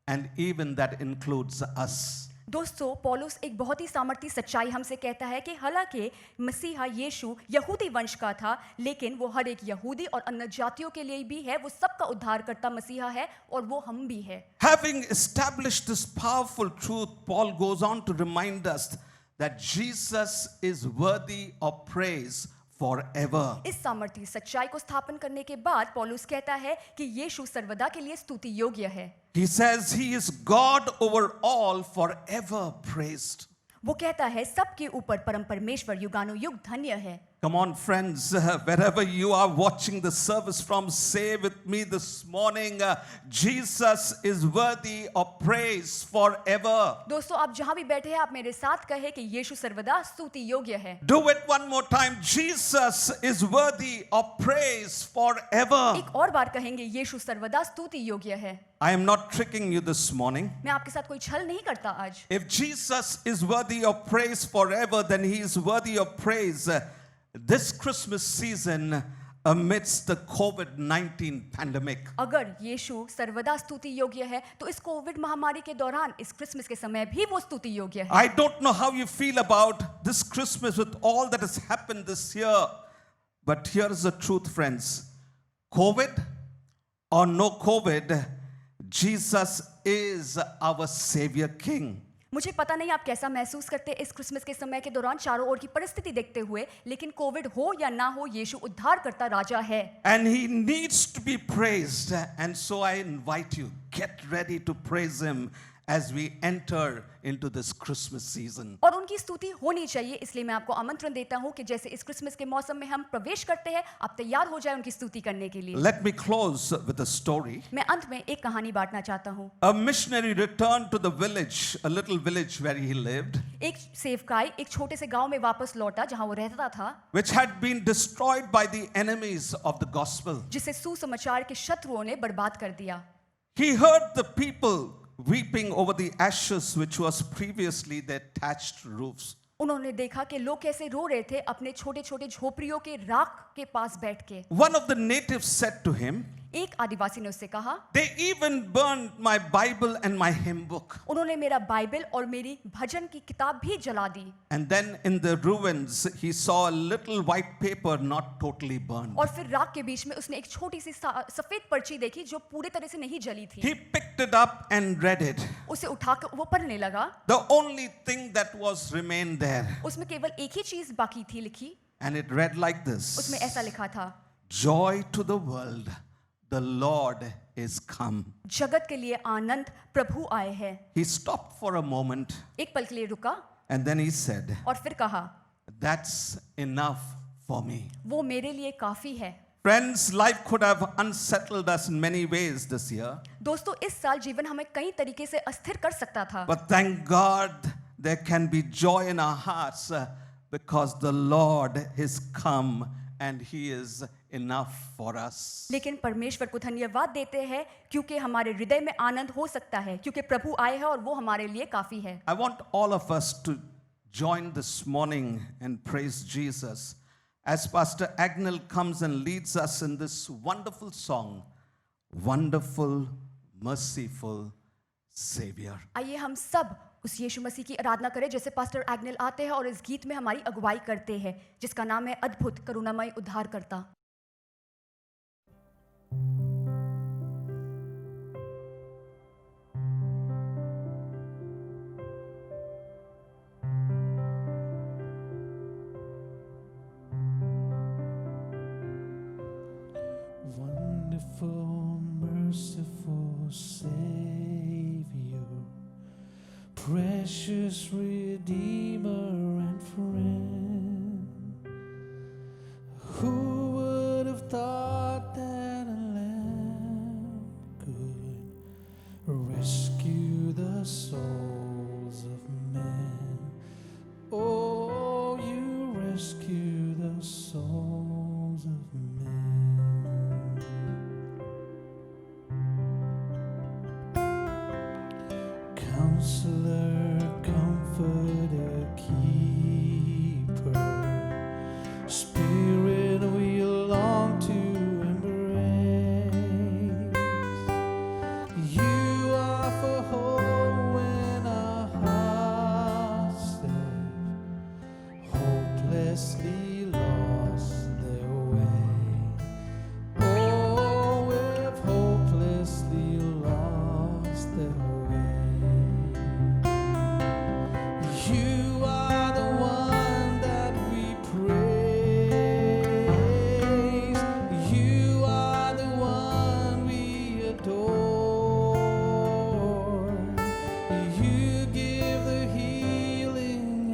and even that includes us. दोस्तों पौलुस एक बहुत ही सामर्थी सच्चाई हमसे कहता है कि हालांकि मसीहा यीशु यहूदी वंश का था लेकिन वो हर एक यहूदी और अन्य जातियों के लिए भी है। वो सबका उद्धारकर्ता मसीहा है और वो हम भी है। Having established this powerful truth, Paul goes on to remind us that Jesus is worthy of praise forever. इस सामर्थी सच्चाई को स्थापन करने के बाद पौलुस कहता है कि यीशु सर्वदा के लिए स्तुति योग्य है। He says he is God over all, forever praised. वो कहता है सबके ऊपर परम परमेश्वर युगानुयुग धन्य है। Come on, friends, wherever you are watching the service from, say with me this morning, Jesus is worthy of praise forever. दोस्तों आप जहां भी बैठे हैं आप मेरे साथ कहे कि यीशु सर्वदा स्तुति योग्य है। Do it one more time. Jesus is worthy of praise forever. एक और बार कहेंगे यीशु सर्वदा स्तुति योग्य है। I am not tricking you this morning. मैं आपके साथ कोई छल नहीं करता आज। If Jesus is worthy of praise forever, then he is worthy of praise this Christmas season amidst the COVID-19 pandemic. अगर यीशु सर्वदा स्तुति योग्य है तो इस कोविड महामारी के दौरान इस क्रिसमस के समय भी वो स्तुति योग्य है। I don't know how you feel about this Christmas with all that has happened this year, but here's the truth, friends. COVID or no COVID, Jesus is our Savior King. मुझे पता नहीं आप कैसा महसूस करते हैं इस क्रिसमस के समय के दौरान चारों ओर की परिस्थिति देखते हुए, लेकिन कोविड हो या ना हो यीशु उद्धार करता राजा है। And he needs to be praised. And so I invite you, get ready to praise him as we enter into this Christmas season. और उनकी स्तुति होनी चाहिए, इसलिए मैं आपको आमंत्रण देता हूं कि जैसे इस क्रिसमस के मौसम में हम प्रवेश करते हैं, आप तैयार हो जाएं उनकी स्तुति करने के लिए। Let me close with a story. मैं अंत में एक कहानी बांटना चाहता हूं। A missionary returned to the village, a little village where he lived, एक सेवकाई एक छोटे से गांव में वापस लौटा जहां वो रहता था, which had been destroyed by the enemies of the gospel. जिसे सुसमाचार के शत्रुओं ने बर्बाद कर दिया। He heard the people weeping over the ashes which was previously their thatched roofs. उन्होंने देखा कि लोग कैसे रो रहे थे अपने छोटे छोटे झोपड़ियों के राख के पास बैठ के। One of the natives said to him, एक आदिवासी ने उससे कहा, "They even burned my Bible and my hymn book." उन्होंने मेरा बाइबल और मेरी भजन की किताब भी जला दी। And then in the ruins, he saw a little white paper not totally burned. और फिर राख के बीच में उसने एक छोटी सी सफेद पर्ची देखी जो पूरी तरह से नहीं जली थी। He picked it up and read it. उसे उठाकर वो पढ़ने लगा। The only thing that was remained there. उसमें केवल एक ही चीज बाकी थी लिखी। And it read like this. उसमें ऐसा लिखा था, Joy to the world, the Lord is come. जगत के लिए आनंद, प्रभु आए हैं। He stopped for a moment एक पल के लिए रुका and then he said, और फिर कहा, "That's enough for me." वो मेरे लिए काफी है। Friends, life could have unsettled us in many ways this year. दोस्तों इस साल जीवन हमें कई तरीके से अस्थिर कर सकता था, But thank God there can be joy in our hearts because the Lord is come and he is enough for us. लेकिन परमेश्वर को धन्यवाद देते हैं क्योंकि हमारे हृदय में आनंद हो सकता है क्योंकि प्रभु आए हैं और वो हमारे लिए काफी है। I want all of us to join this morning and praise Jesus as Pastor Agnel comes and leads us in this wonderful song, Wonderful, Merciful Savior. आइए हम सब उस यीशु मसीह की आराधना करें जैसे पास्टर एग्नेल आते हैं और इस गीत में हमारी अगुवाई करते हैं जिसका नाम है अद्भुत करुणामय उद्धारकर्ता। Wonderful, merciful Savior, precious Redeemer and friend. Who would have thought that a lamb could rescue the souls of men? Oh, you rescue the souls of men. Counselor, Comforter, Keeper, Spirit we long to embrace. You offer hope when our hearts have hopelessly lost their way. Oh, we've hopelessly lost their way. You are the one that we praise. You are the one we adore. You give the healing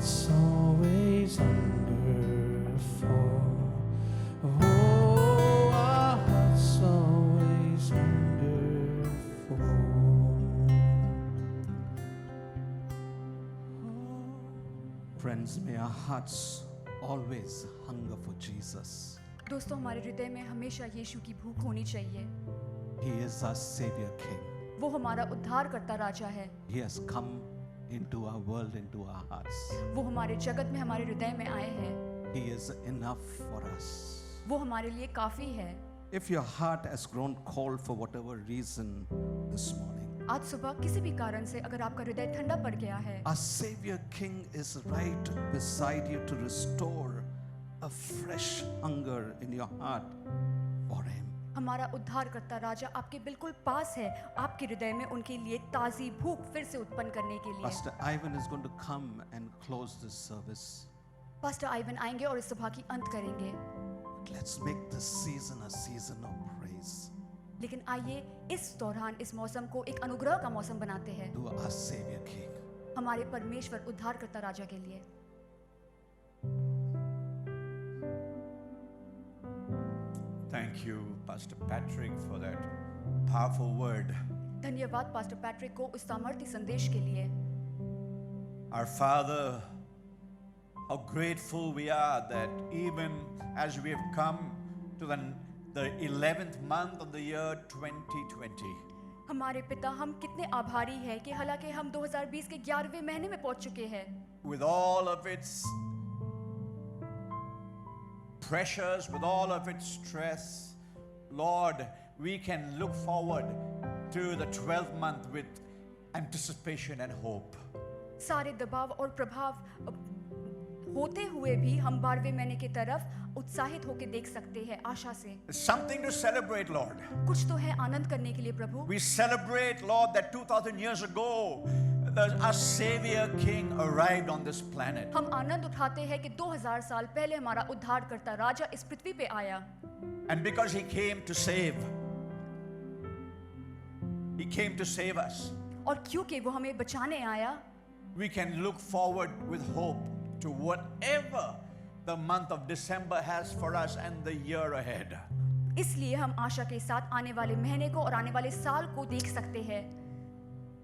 hearts always hunger for. Oh, our hearts always hunger for. Friends, may our hearts always hunger for Jesus. दोस्तों, हमारे हृदय में हमेशा यीशु की भूख होनी चाहिए। He is our Savior King. वो हमारा उद्धार करता राजा है। He has come into our world, into our hearts. वो हमारे जगत में, हमारे हृदय में आए हैं। He is enough for us. वो हमारे लिए काफी है। If your heart has grown cold for whatever reason this morning, आज सुबह किसी भी कारण से अगर आपका हृदय ठंडा पड़ गया है, our Savior King is right beside you to restore a fresh hunger in your heart for Him. हमारा उद्धार करता राजा आपके बिल्कुल पास है, आपके हृदय में उनके लिए ताजी भूख फिर से उत्पन्न करने के लिए। Pastor Ivan is going to come and close this service. Pastor Ivan आएंगे और इस सभा की अंत करेंगे। Let's make this season a season of praise लेकिन आइए इस दौरान, इस मौसम को एक अनुग्रह का मौसम बनाते हैं to our Savior King. हमारे परमेश्वर उद्धार करता राजा के लिए। Thank you, Pastor Patrick, for that powerful word. धन्यवाद पास्टर पैट्रिक को उस सामर्थ्य संदेश के लिए। Our Father, how grateful we are that even as we have come to the 11th month of the year 2020, हमारे पिता, हम कितने आभारी हैं कि हालांकि हम 2020 के 11वें महीने में पहुंच चुके हैं, with all of its pressures, with all of its stress, Lord, we can look forward to the 12th month with anticipation and hope. सारे दबाव और प्रभाव होते हुए भी हम 12वें महीने की तरफ उत्साहित होकर देख सकते हैं आशा से। There's something to celebrate, Lord. कुछ तो है आनंद करने के लिए प्रभु। We celebrate, Lord, that 2000 years ago, our Savior King arrived on this planet. हम आनंद उठाते हैं कि 2000 साल पहले हमारा उद्धार करता राजा इस पृथ्वी पे आया। And because He came to save, He came to save us. और क्योंकि वो हमें बचाने आया, We can look forward with hope to whatever the month of December has for us and the year ahead. इसलिए हम आशा के साथ आने वाले महीने को और आने वाले साल को देख सकते हैं।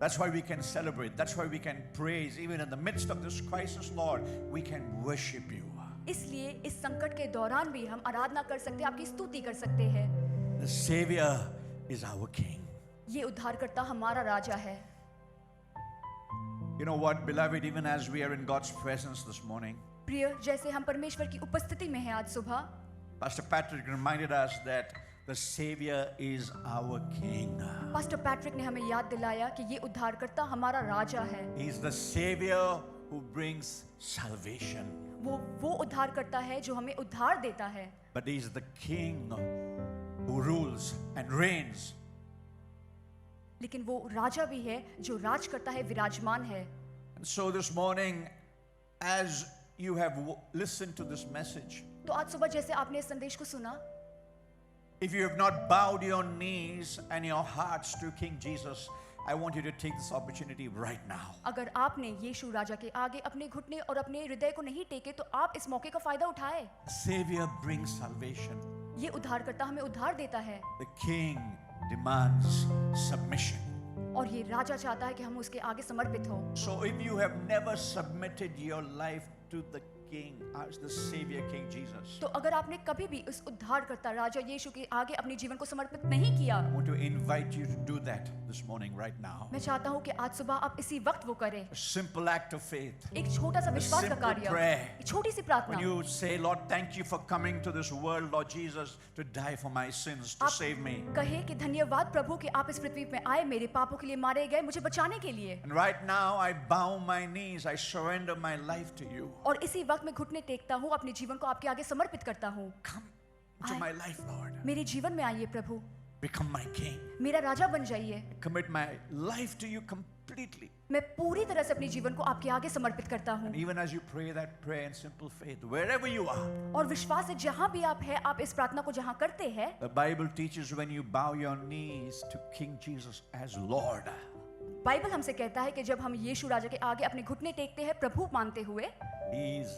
That's why we can celebrate. That's why we can praise. Even in the midst of this crisis, Lord, we can worship You. इसलिए इस संकट के दौरान भी हम आराधना कर सकते हैं, आपकी स्तुति कर सकते हैं। The Savior is our King. ये उद्धारकर्ता हमारा राजा है। You know what, beloved, even as we are in God's presence this morning, प्रिय, जैसे हम परमेश्वर की उपस्थिति में हैं आज सुबह, Pastor Patrick reminded us that the Savior is our King. Pastor Patrick ने हमें याद दिलाया कि ये उद्धारकर्ता हमारा राजा है। He's the Savior who brings salvation. वो उद्धारकर्ता है जो हमें उद्धार देता है। But He's the King who rules and reigns. लेकिन वो राजा भी है जो राज करता है, विराजमान है। And so this morning, as you have listened to this message, तो आज सुबह जैसे आपने इस संदेश को सुना, if you have not bowed your knees and your hearts to King Jesus, I want you to take this opportunity right now. अगर आपने यीशु राजा के आगे अपने घुटने और अपने हृदय को नहीं टेके तो आप इस मौके का फायदा उठाए। Savior brings salvation. ये उद्धारकर्ता हमें उद्धार देता है The King demands submission. और ये राजा चाहता है कि हम उसके आगे समर्पित हो। So if you have never submitted your life to the King, as the Savior King Jesus, तो अगर आपने कभी भी उस उद्धारकर्ता राजा यीशु के आगे अपने जीवन को समर्पित नहीं किया, I want to invite you to do that this morning, right now. मैं चाहता हूँ कि आज सुबह आप इसी वक्त वो करें। A simple act of faith. एक छोटा सा विश्वास का simple कार्य, prayer. एक छोटी सी When प्रार्थना। you say, Lord, thank you for coming to this world, Lord Jesus, to die for my sins, to आप save me. कहे कि धन्यवाद प्रभु कि आप इस पृथ्वी में आए, मेरे पापों के लिए मारे गए, मुझे बचाने के लिए। And right now, I bow my knees, I surrender my life to you. और इसी वक्त मैं घुटने टेकता हूँ, अपने जीवन को आपके आगे समर्पित करता हूँ। Come into my life, Lord. मेरे जीवन में आइए प्रभु, Become my King. मेरा राजा बन जाइए। Commit my life to you completely. मैं पूरी तरह से अपने जीवन को आपके आगे समर्पित करता हूँ। And even as you pray that prayer in simple faith, wherever you are, और विश्वास से जहाँ भी आप हैं, आप इस प्रार्थना को जहाँ करते हैं, the Bible teaches when you bow your knees to King Jesus as Lord, Bible हमसे कहता है कि जब हम यीशु राजा के आगे अपने घुटने टेकते हैं प्रभु मानते हुए, He's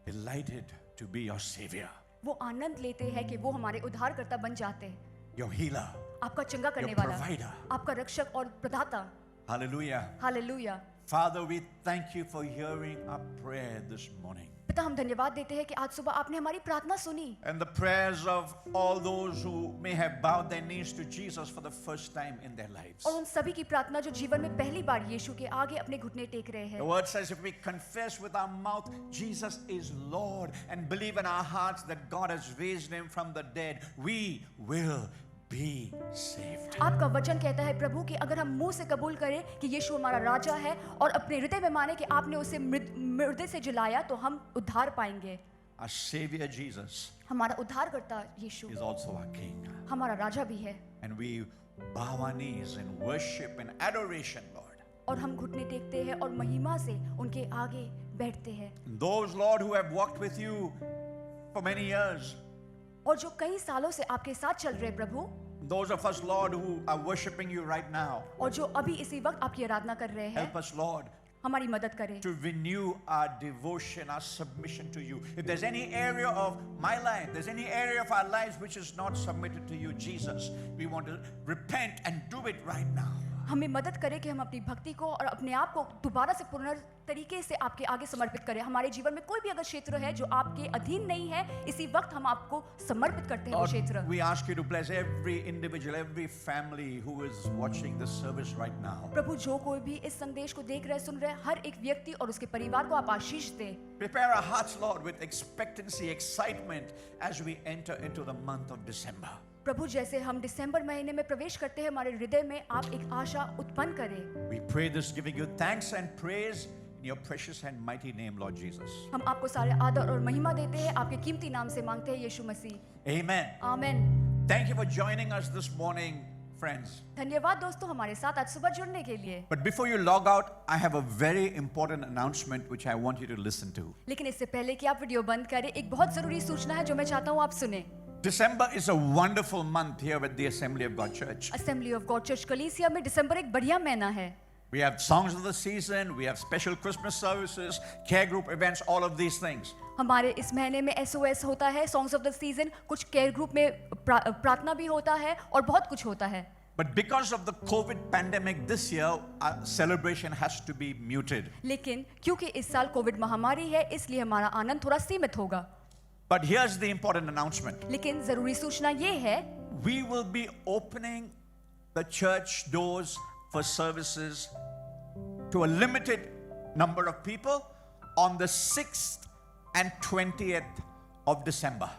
delighted to be your Savior, वो आनंद लेते हैं कि वो हमारे उद्धारकर्ता बन जाते हैं, your healer, आपका चंगा करने your वाला, provider. आपका रक्षक और प्रदाता। Hallelujah. Hallelujah. Father, we thank you for hearing our prayer this morning. पिता, हम धन्यवाद देते हैं कि आज सुबह आपने हमारी प्रार्थना सुनी And the prayers of all those who may have bowed their knees to Jesus for the first time in their lives. और उन सभी की प्रार्थना जो जीवन में पहली बार यीशु के आगे अपने घुटने टेक रहे हैं। The word says if we confess with our mouth Jesus is Lord and believe in our hearts that God has raised him from the dead, we will be saved. आपका वचन कहता है प्रभु कि अगर हम मुंह से कबूल करें कि यीशु हमारा राजा है और अपने हृदय में माने कि आपने उसे मुर्दे से जिलाया तो हम उद्धार पाएंगे। Our Savior Jesus हमारा उद्धारकर्ता यीशु is also our King. हमारा राजा भी है And we bow our knees in worship and adoration, Lord. और हम घुटने टेकते हैं और महिमा से उनके आगे बैठते हैं। Those, Lord, who have walked with you for many years, और जो कई सालों से आपके साथ चल रहे हैं प्रभु, those of us, Lord, who are worshiping you right now, और जो अभी इसी वक्त आपकी आराधना कर रहे हैं, help us, Lord, हमारी मदद करें to renew our devotion, our submission to you. If there's any area of my life, there's any area of our lives which is not submitted to you, Jesus, we want to repent and do it right now. हमें मदद करें कि हम अपनी भक्ति को और अपने आप को दोबारा से पूर्ण तरीके से आपके आगे समर्पित करें। हमारे जीवन में कोई भी अगर क्षेत्र है जो आपके अधीन नहीं है, इसी वक्त हम आपको समर्पित करते हैं वो Lord, क्षेत्र। we ask you to bless every individual, every family who is watching this service right now. प्रभु, जो कोई भी इस संदेश को देख रहे सुन रहे, हर एक व्यक्ति और उसके परिवार को आप आशीष दें। Prepare our hearts, Lord, with expectancy, excitement as we enter into the month of December. प्रभु, जैसे हम दिसंबर महीने में प्रवेश करते हैं, हमारे हृदय में आप एक आशा उत्पन्न करें। We pray this giving you thanks and praise in your precious and mighty name, Lord Jesus. हम आपको सारे आदर और महिमा देते हैं, आपके कीमती नाम से मांगते हैं यीशु मसीह। Amen. आमीन। Thank you for joining us this morning, friends. धन्यवाद दोस्तों हमारे साथ आज सुबह जुड़ने के लिए। But before you log out, I have a very important announcement which I want you to listen to. लेकिन इससे पहले कि आप वीडियो बंद करें, एक बहुत जरूरी सूचना है जो मैं चाहता हूँ आप सुने। December is a wonderful month here at the Assembly of God Church. Assembly of God church कलीसिया में दिसंबर एक बढ़िया महीना है। We have songs of the season, we have special Christmas services, care group events, all of these things. हमारे इस महीने में SOS होता है, सॉन्ग्स ऑफ द सीजन, कुछ केयर ग्रुप में प्रार्थना भी होता है और बहुत कुछ होता है। But because of the COVID pandemic this year, our celebration has to be muted. लेकिन क्योंकि इस साल कोविड महामारी है, इसलिए हमारा आनंद थोड़ा सीमित होगा। But here's the important announcement. लेकिन जरूरी सूचना ये है, We will be opening the church doors for services to a limited number of people on the 6th and 20th of December.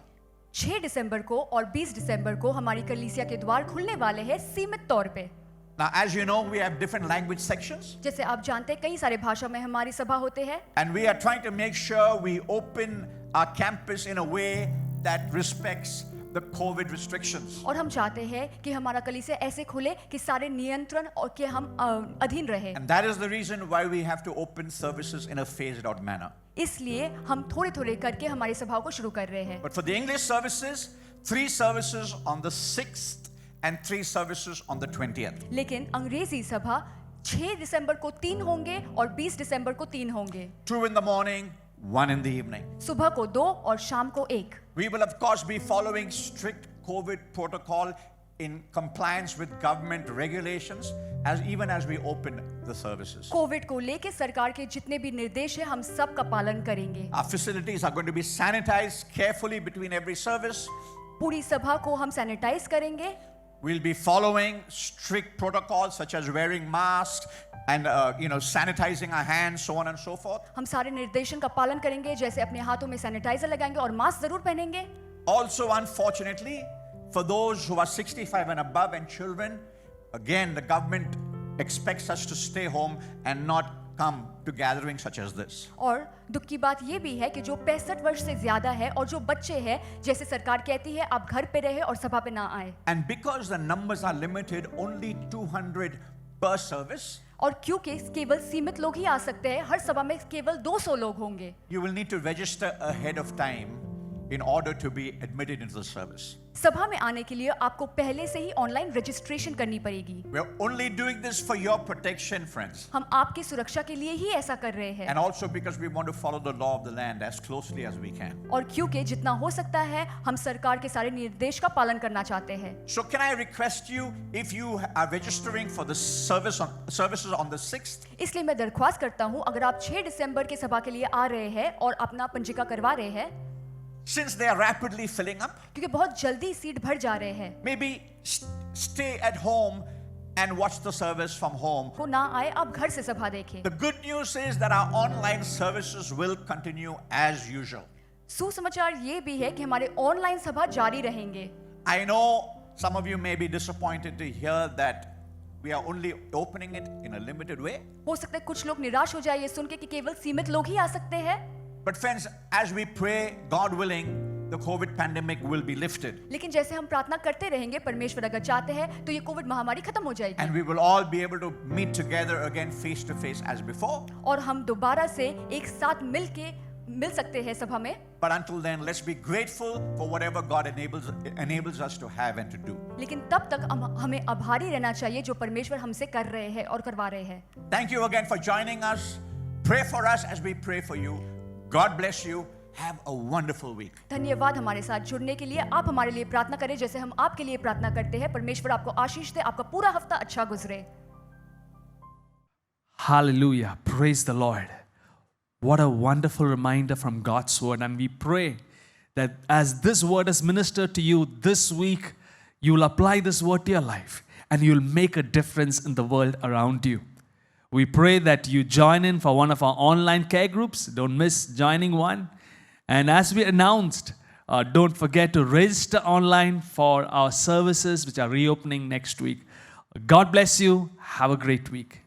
6 दिसंबर को और 20 दिसंबर को हमारी कलीसिया के द्वार खुलने वाले हैं सीमित तौर पे। Now, as you know, we have different language sections, जैसे आप जानते हैं कई सारे भाषा में हमारी सभा होते हैं and we are trying to make sure we open our campus in a way that respects the COVID restrictions. और हम चाहते हैं कि हमारा कलीसिया ऐसे खुले कि सारे नियंत्रण और के हम अधीन रहे। And that is the reason why we have to open services in a phased out manner. इसलिए हम थोड़े थोड़े करके हमारी सभाओं को शुरू कर रहे हैं। But for the English services, 3 services on the 6th and 3 services on the 20th. लेकिन अंग्रेजी सभा 6 दिसंबर को 3 होंगे और 20 दिसंबर को 3 होंगे। 2 in the morning, 1 in the evening. सुबह को 2 और शाम को 1। We will of course be following strict COVID protocol in compliance with government regulations even as we open the services. Covid को लेके सरकार के जितने भी निर्देश हैं हम सब का पालन करेंगे। Our facilities are going to be sanitized carefully between every service. पूरी सभा को हम सैनिटाइज करेंगे। We'll be following strict protocols such as wearing masks and sanitizing our hands, so on and so forth. हम सारे निर्देशन का पालन करेंगे, जैसे अपने हाथों में सैनिटाइजर लगाएंगे और मास्क जरूर पहनेंगे। Also, unfortunately, for those who are 65 and above and children, again, the government expects us to stay home and not come to gatherings such as this. और दुख की बात ये भी है कि जो 65 वर्ष से ज्यादा है और जो बच्चे हैं, जैसे सरकार कहती है आप घर पे रहे और सभा पे ना आए। And because the numbers are limited, only 200 per service, और क्योंकि केवल सीमित लोग ही आ सकते हैं, हर सभा में केवल 200 लोग होंगे। you will need to register ahead of time in order to be admitted into the service. सभा में आने के लिए आपको पहले से ही ऑनलाइन रजिस्ट्रेशन करनी पड़ेगी। We're only doing this for your protection, friends, हम आपकी सुरक्षा के लिए ही ऐसा कर रहे हैं and also because we want to follow the law of the land as closely as we can. और क्योंकि जितना हो सकता है हम सरकार के सारे निर्देश का पालन करना चाहते हैं। So can I request you, if you are registering for the services on the 6th, इसलिए मैं दरख्वास्त करता हूं, अगर आप 6 दिसंबर के सभा के लिए आ रहे हैं और अपना पंजीका करवा रहे हैं, since they are rapidly filling up, क्योंकि बहुत जल्दी सीट भर जा रहे हैं, maybe stay at home and watch the service from home. वो ना आए, आप घर से सभा देखें। The good news is that our online services will continue as usual. सुसमाचार ये भी है कि हमारे ऑनलाइन सभा जारी रहेंगे। I know some of you may be disappointed to hear that we are only opening it in a limited way. हो सकता है कुछ लोग निराश हो जाए ये सुन के कि केवल सीमित लोग ही आ सकते हैं। But friends, as we pray, God willing, the COVID pandemic will be lifted. लेकिन जैसे हम प्रार्थना करते रहेंगे, परमेश्वर अगर चाहते हैं तो ये कोविड महामारी खत्म हो जाएगी And we will all be able to meet together again face to face as before. और हम दोबारा से एक साथ मिल सकते हैं सभा में। But until then, let's be grateful for whatever God enables us to have and to do. लेकिन तब तक हमें आभारी रहना चाहिए जो परमेश्वर हमसे कर रहे हैं और करवा रहे हैं। Thank you again for joining us. Pray for us as we pray for you. God bless you. Have a wonderful week. धन्यवाद हमारे साथ जुड़ने के लिए। आप हमारे लिए प्रार्थना करें जैसे हम आपके लिए प्रार्थना करते हैं। परमेश्वर आपको आशीष दे, आपका पूरा हफ्ता अच्छा गुजरे। Hallelujah. Praise the Lord. What a wonderful reminder from God's word. And we pray that as this word is ministered to you this week, you will apply this word to your life and you will make a difference in the world around you. We pray that you join in for one of our online care groups. Don't miss joining one. And as we announced, don't forget to register online for our services which are reopening next week. God bless you. Have a great week.